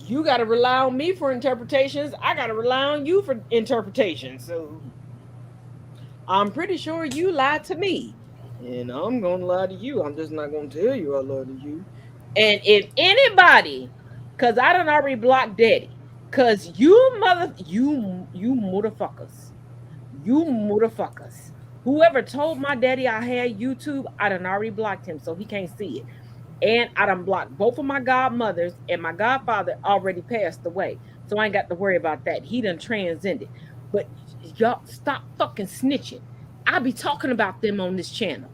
S1: You got to rely on me for interpretations. I got to rely on you for interpretations. So I'm pretty sure you lied to me. And I'm going to lie to you. I'm just not going to tell you I lied to you. And if anybody, because I done already blocked daddy, because you motherfuckers. You motherfuckers. Whoever told my daddy I had YouTube, I done already blocked him so he can't see it. And I done blocked both of my godmothers, and my godfather already passed away. So I ain't got to worry about that. He done transcended. But y'all stop fucking snitching. I be talking about them on this channel.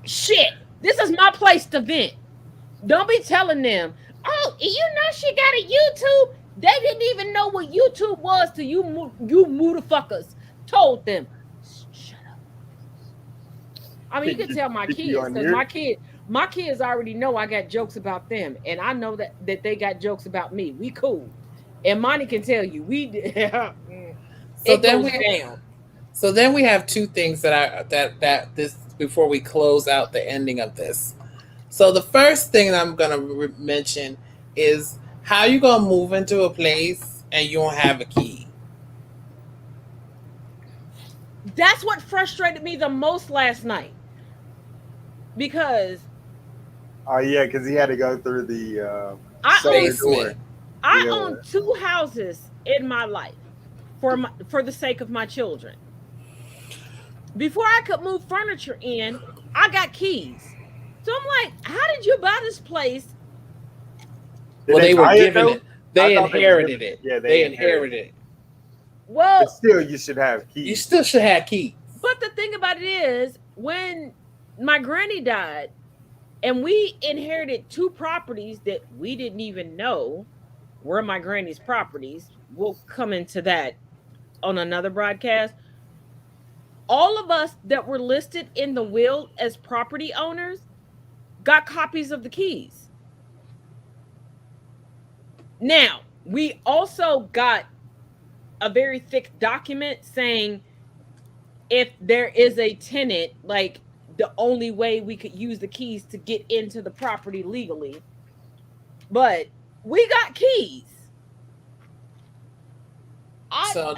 S1: Shit. This is my place to vent. Don't be telling them, oh, you know she got a YouTube. They didn't even know what YouTube was till you motherfuckers told them. I mean, you can tell my kids because my kids already know I got jokes about them, and I know that they got jokes about me. We cool, and Monty can tell you
S3: So then we have two things that this before we close out the ending of this. So the first thing I'm gonna mention is how you gonna move into a place and you don't have a key.
S1: That's what frustrated me the most last night. Because
S2: Oh yeah, because he had to go through the
S1: I own
S2: cellar door.
S1: I
S2: Yeah.
S1: own two houses in my life for the sake of my children. Before I could move furniture in, I got keys. So I'm like, how did you buy this place?
S2: Did
S3: Well, they were
S2: buy it,
S3: given
S2: though?
S3: it. They
S2: I thought they was
S3: inherited
S2: given
S3: it.
S2: Yeah,
S3: They inherited it.
S2: But
S1: Well,
S2: still, you should have
S3: You
S2: keys.
S3: still should have keys.
S1: but the thing about it is, when my granny died and we inherited two properties that we didn't even know were my granny's properties, we'll come into that on another broadcast. All of us that were listed in the will as property owners got copies of the keys. Now, we also got a very thick document saying if there is a tenant, like the only way we could use the keys to get into the property legally. But we got keys.
S3: So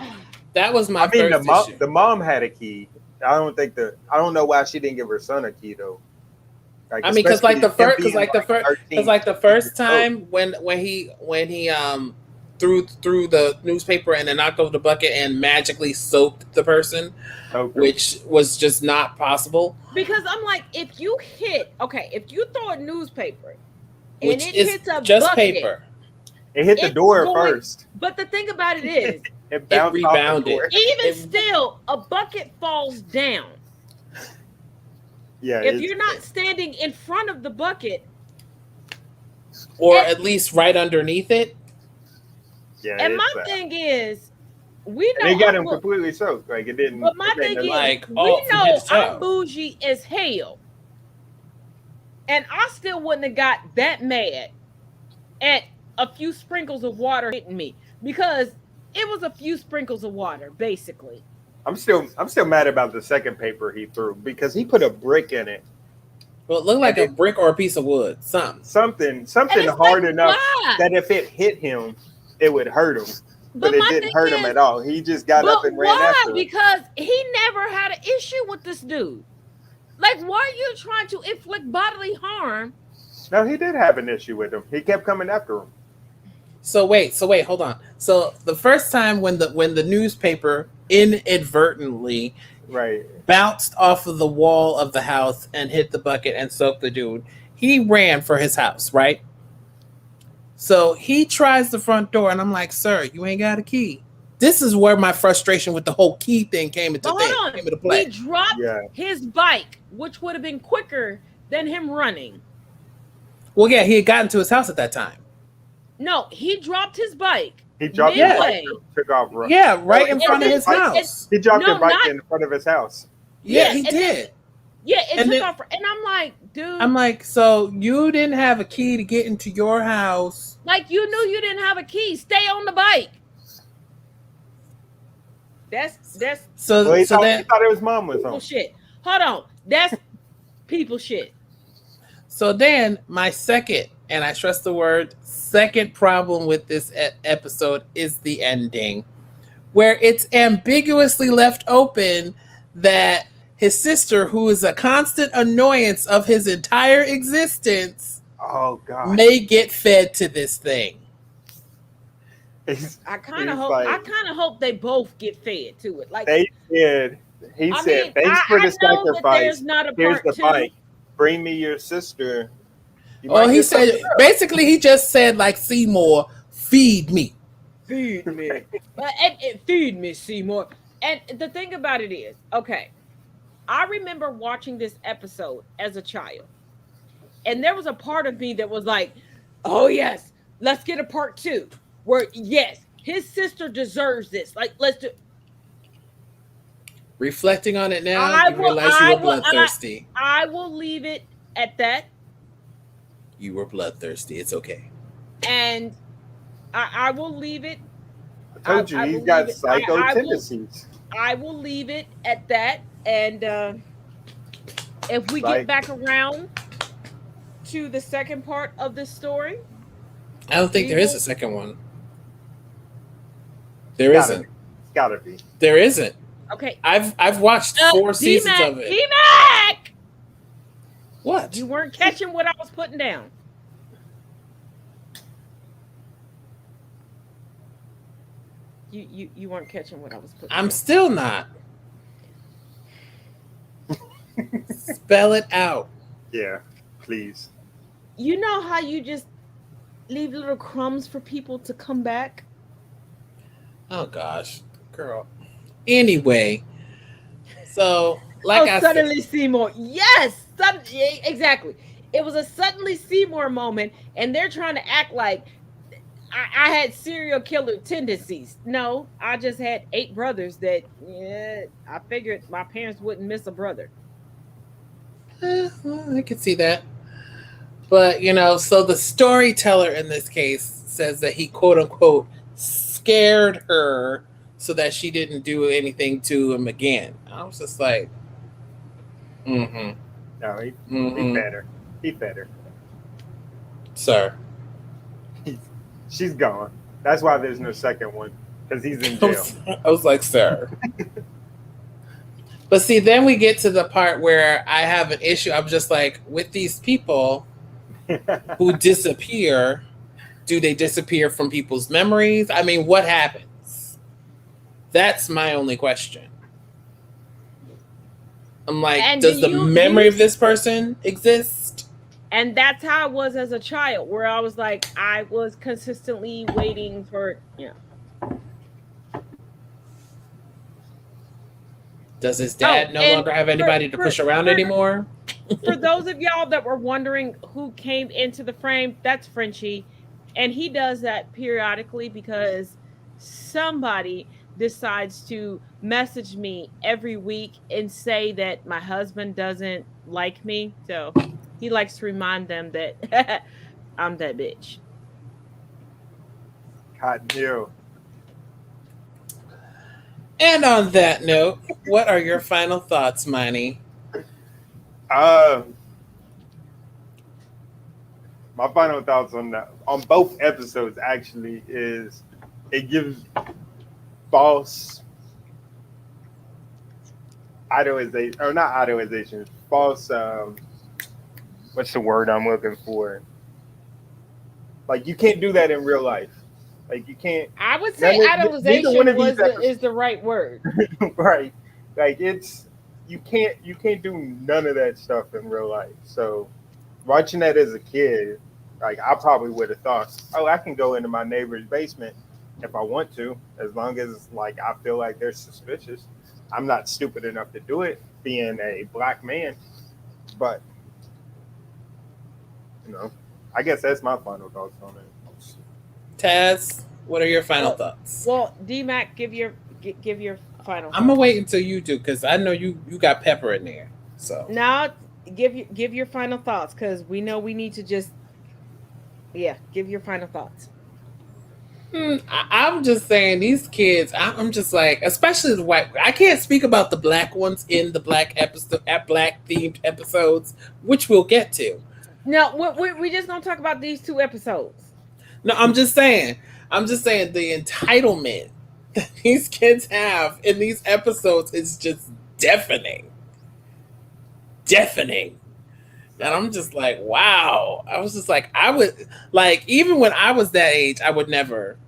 S3: that was my
S2: I mean,
S3: first issue.
S2: the mom had a key. I don't know why she didn't give her son a key though. Like,
S3: I mean, because
S2: especially
S3: like
S2: him being 13,
S3: the
S2: 14
S3: first
S2: years
S3: time
S2: old.
S3: when he threw the newspaper and then knocked over the bucket and magically soaked the person,
S2: Okay.
S3: which was just not possible.
S1: Because I'm like, if you throw a newspaper and
S3: Which
S1: it
S3: is
S1: hits a
S3: just
S1: bucket,
S3: paper.
S2: It hit the
S1: it's
S2: door
S1: going-
S2: first.
S1: But the thing about it is,
S2: It bounced off the
S3: rebounded.
S2: door.
S1: even
S3: It-
S1: still, a bucket falls down.
S2: Yeah.
S1: If you're not standing in front of the bucket,
S3: Or
S1: And-
S3: at least right underneath it.
S2: Yeah.
S1: and my
S2: it's,
S1: thing is, we know.
S2: and it got him
S1: look,
S2: completely soaked. Like it didn't.
S1: But my
S2: it didn't
S1: thing is,
S3: like,
S1: we
S3: oh, from
S1: know
S3: head to toe.
S1: I'm bougie as hell, and I still wouldn't have got that mad at a few sprinkles of water hitting me, because it was a few sprinkles of water, basically.
S2: I'm still mad about the second paper he threw because he put a brick in it.
S3: Well, it looked like a brick or a piece of wood. Something.
S2: Something
S1: And it's
S2: hard
S1: like,
S2: enough
S1: why?
S2: that if it hit him, it would hurt him. But it
S1: my
S2: didn't
S1: thing
S2: hurt him
S1: is,
S2: at all. He just got up
S1: but
S2: and ran
S1: why?
S2: after him.
S1: Because he never had an issue with this dude. Like, why are you trying to inflict bodily harm?
S2: No, he did have an issue with him. He kept coming after him.
S3: So wait, hold on. So the first time when the newspaper inadvertently
S2: Right.
S3: bounced off of the wall of the house and hit the bucket and soaked the dude, he ran for his house, right? So he tries the front door, and I'm like, "Sir, you ain't got a key." This is where my frustration with the whole key thing came into
S1: But hold on.
S3: play.
S1: He dropped
S2: Yeah.
S1: his bike, which would have been quicker than him running.
S3: Well, yeah, he had gotten to his house at that time.
S1: No, he dropped his bike.
S2: He dropped
S3: Yeah.
S2: his bike, took off running.
S3: Yeah, right in
S2: And
S3: front of
S2: then
S3: his
S2: bike-
S3: house.
S2: He dropped
S1: No,
S2: the bike
S1: not-
S2: in front of his house.
S3: Yeah,
S1: Yeah,
S3: he
S1: and
S3: did.
S1: Yeah, it
S3: And
S1: took
S3: then-
S1: off. And I'm like, dude,
S3: I'm like, so you didn't have a key to get into your house?
S1: like, you knew you didn't have a key. Stay on the bike. That's
S3: So
S2: Well, he
S3: so
S2: thought
S3: then
S2: his mom was
S1: people
S2: home.
S1: shit. Hold on. That's people shit.
S3: So then my second, and I stress the word second, problem with this episode is the ending, where it's ambiguously left open that his sister, who is a constant annoyance of his entire existence,
S2: Oh God.
S3: may get fed to this thing.
S2: He's-
S1: I kind of
S2: He's
S1: hope.
S2: like-
S1: I kind of hope they both get fed to it. Like,
S2: They said. He
S1: I
S2: said,
S1: mean,
S2: "Thanks for the
S1: I know that
S2: sacrifice.
S1: there's not a
S2: Here's
S1: part
S2: the
S1: two.
S2: bike. Bring me your sister." You
S3: Oh,
S2: might
S3: he
S2: get
S3: said,
S2: something else.
S3: basically, he just said, like Seymour, feed me.
S1: Feed me. And feed me, Seymour. And the thing about it is, okay, I remember watching this episode as a child, and there was a part of me that was like, oh yes, let's get a part two, where yes, his sister deserves this. Like, let's do.
S3: Reflecting on it now,
S1: I
S3: you
S1: will-
S3: realize
S1: I
S3: you were
S1: will-
S3: bloodthirsty.
S1: I will leave it at that,
S3: You were bloodthirsty. It's okay.
S1: and I will leave it.
S2: I told you
S1: I
S2: he's
S1: believe
S2: got
S1: it.
S2: psycho
S1: I will-
S2: tendencies.
S1: I will leave it at that, and if we
S2: Like-
S1: get back around to the second part of this story,
S3: I don't think
S1: We
S3: there is
S1: will-
S3: a second one. There
S2: Gotta
S3: isn't.
S2: be. It's gotta be.
S3: There isn't.
S1: Okay.
S3: I've watched 4 seasons
S1: D-Mac,
S3: of it.
S1: D-Mac!
S3: What?
S1: You weren't catching what I was putting down. You weren't catching what I was putting
S3: I'm
S1: down.
S3: still not. Spell it out.
S2: Yeah, please.
S1: You know how you just leave little crumbs for people to come back?
S3: Oh gosh, girl. Anyway, so like I said,
S1: Suddenly Seymour. Yes, exactly. It was a suddenly Seymour moment, and they're trying to act like I had serial killer tendencies. No, I just had 8 brothers that, yeah, I figured my parents wouldn't miss a brother.
S3: well, I could see that. But so the storyteller in this case says that he quote unquote scared her so that she didn't do anything to him again. I was just like, mm-hmm.
S2: No, he
S3: Mm-hmm.
S2: fed her. He fed her.
S3: Sir.
S2: She's gone. That's why there's no second one, because he's in
S3: I
S2: jail.
S3: was like, sir. But see, then we get to the part where I have an issue. I'm just like, with these people who disappear, do they disappear from people's memories? I mean, what happens? That's my only question. I'm like,
S1: And
S3: does the memory of this person exist?
S1: And that's how I was as a child, where I was like, I was consistently waiting for,
S3: Does his dad no longer have anybody to push around anymore?
S1: For those of y'all that were wondering who came into the frame, that's Frenchie. And he does that periodically because somebody decides to message me every week and say that my husband doesn't like me. So he likes to remind them that I'm that bitch.
S2: God knew.
S3: And on that note, what are your final thoughts, Miney?
S2: My final thoughts on both episodes actually is it gives false idolization, or not idolization, false what's the word I'm looking for? Like, you can't do that in real life. Like, you can't.
S1: I would say idolization is the right word.
S2: Right. Like, you can't do none of that stuff in real life. So watching that as a kid, like, I probably would have thought, oh, I can go into my neighbor's basement if I want to, as long as, like, I feel like they're suspicious. I'm not stupid enough to do it, being a black man. But I guess that's my final thoughts on it.
S3: Taz, what are your final thoughts?
S1: Well, D-Mac, give your final.
S3: I'm gonna wait until you do, because I know you got pepper in there. So
S1: now, give your final thoughts, because we know we need to just give your final thoughts.
S3: I'm just saying, these kids. I'm just like, especially the white. I can't speak about the black ones in the black themed episodes, which we'll get to.
S1: No, we just don't talk about these 2 episodes.
S3: No, I'm just saying the entitlement that these kids have in these episodes is just deafening. And I'm just like, wow. I was just like, I would, like, even when I was that age, I would never,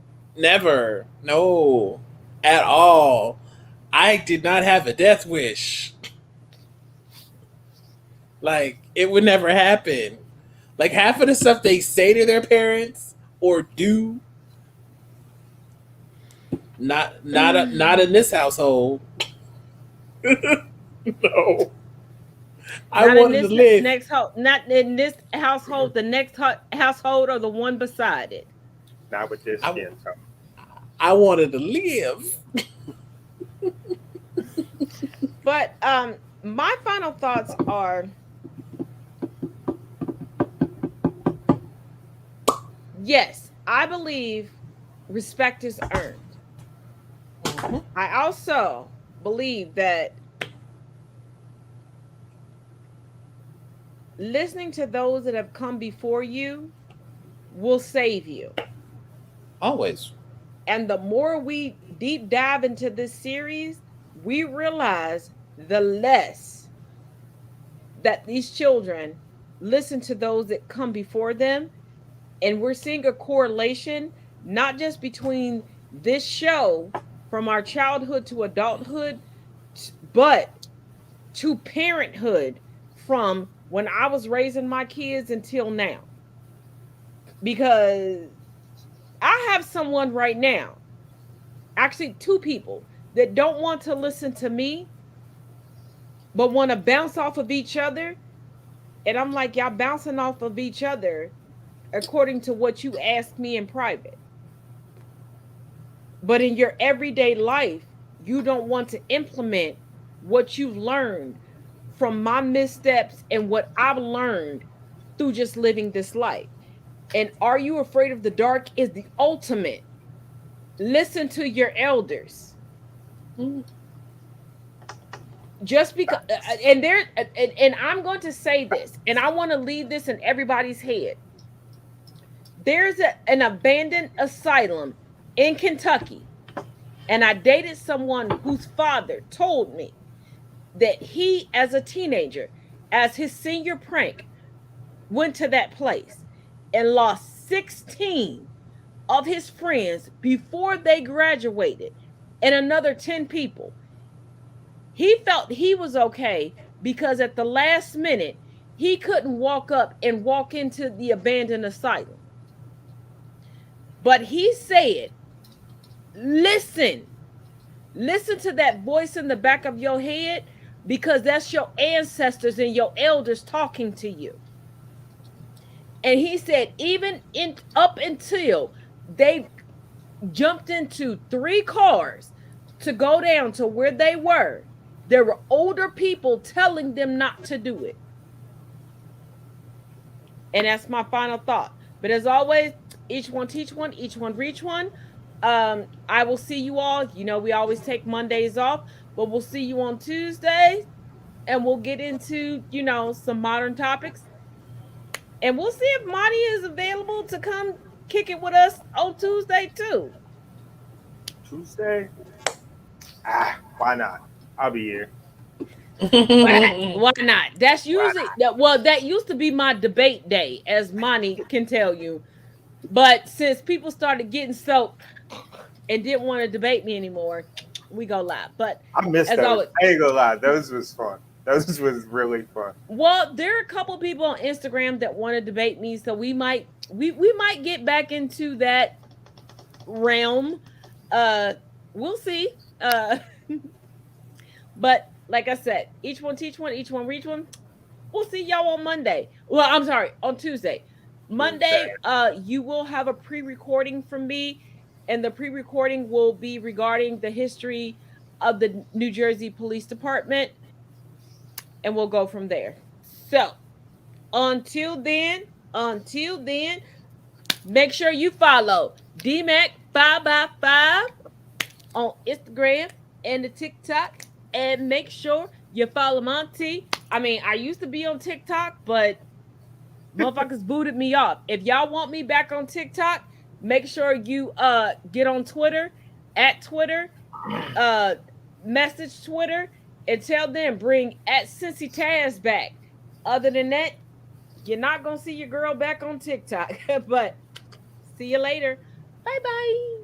S3: no, at all. I did not have a death wish. Like, it would never happen. Like, half of the stuff they say to their parents or do, not in this household. No. I wanted to live.
S1: Not in this household, the next household, or the one beside it.
S2: Not with this skin tone.
S3: I wanted to live.
S1: But my final thoughts are, yes, I believe respect is earned. Mm-hmm. I also believe that listening to those that have come before you will save you.
S3: Always.
S1: And the more we deep dive into this series, we realize the less that these children listen to those that come before them. And we're seeing a correlation, not just between this show from our childhood to adulthood, but to parenthood from when I was raising my kids until now. Because I have someone right now, actually two people, that don't want to listen to me, but want to bounce off of each other. And I'm like, y'all bouncing off of each other according to what you asked me in private. But in your everyday life, you don't want to implement what you've learned from my missteps and what I've learned through just living this life. And Are You Afraid of the Dark is the ultimate. Listen to your elders. Just because, and I'm going to say this, and I want to leave this in everybody's head. There's an abandoned asylum in Kentucky, and I dated someone whose father told me that he, as a teenager, as his senior prank, went to that place and lost 16 of his friends before they graduated, and another 10 people. He felt he was okay because at the last minute, he couldn't walk up and walk into the abandoned asylum. But he said, listen to that voice in the back of your head, because that's your ancestors and your elders talking to you. And he said, up until they jumped into 3 cars to go down to where they were, there were older people telling them not to do it. And that's my final thought. But as always, each one teach one, each one reach one. I will see you all. You know, we always take Mondays off, but we'll see you on Tuesdays, and we'll get into, you know, some modern topics. And we'll see if Monty is available to come kick it with us on Tuesday too.
S2: Tuesday? Why not? I'll be here.
S1: Why not? That's usually that used to be my debate day, as Monty can tell you. But since people started getting soaked and didn't want to debate me anymore, we go live. But
S2: I missed those.
S1: Always,
S2: I ain't gonna lie, those was fun. Those was really fun.
S1: Well, there are a couple people on Instagram that want to debate me, so we might get back into that realm. We'll see. But like I said, each one teach one, each one reach one. We'll see y'all on Monday. Well, I'm sorry, on Tuesday. Monday, you will have a pre-recording from me, and the pre-recording will be regarding the history of the New Jersey Police Department, and we'll go from there. So, until then, make sure you follow DMAC5x5 on Instagram and the TikTok, and make sure you follow Monty. I mean, I used to be on TikTok, but motherfuckers booted me off. If y'all want me back on TikTok, make sure you get on Twitter, message Twitter, and tell them bring @Cincy Taz back. Other than that, you're not gonna see your girl back on TikTok. But see you later. Bye bye.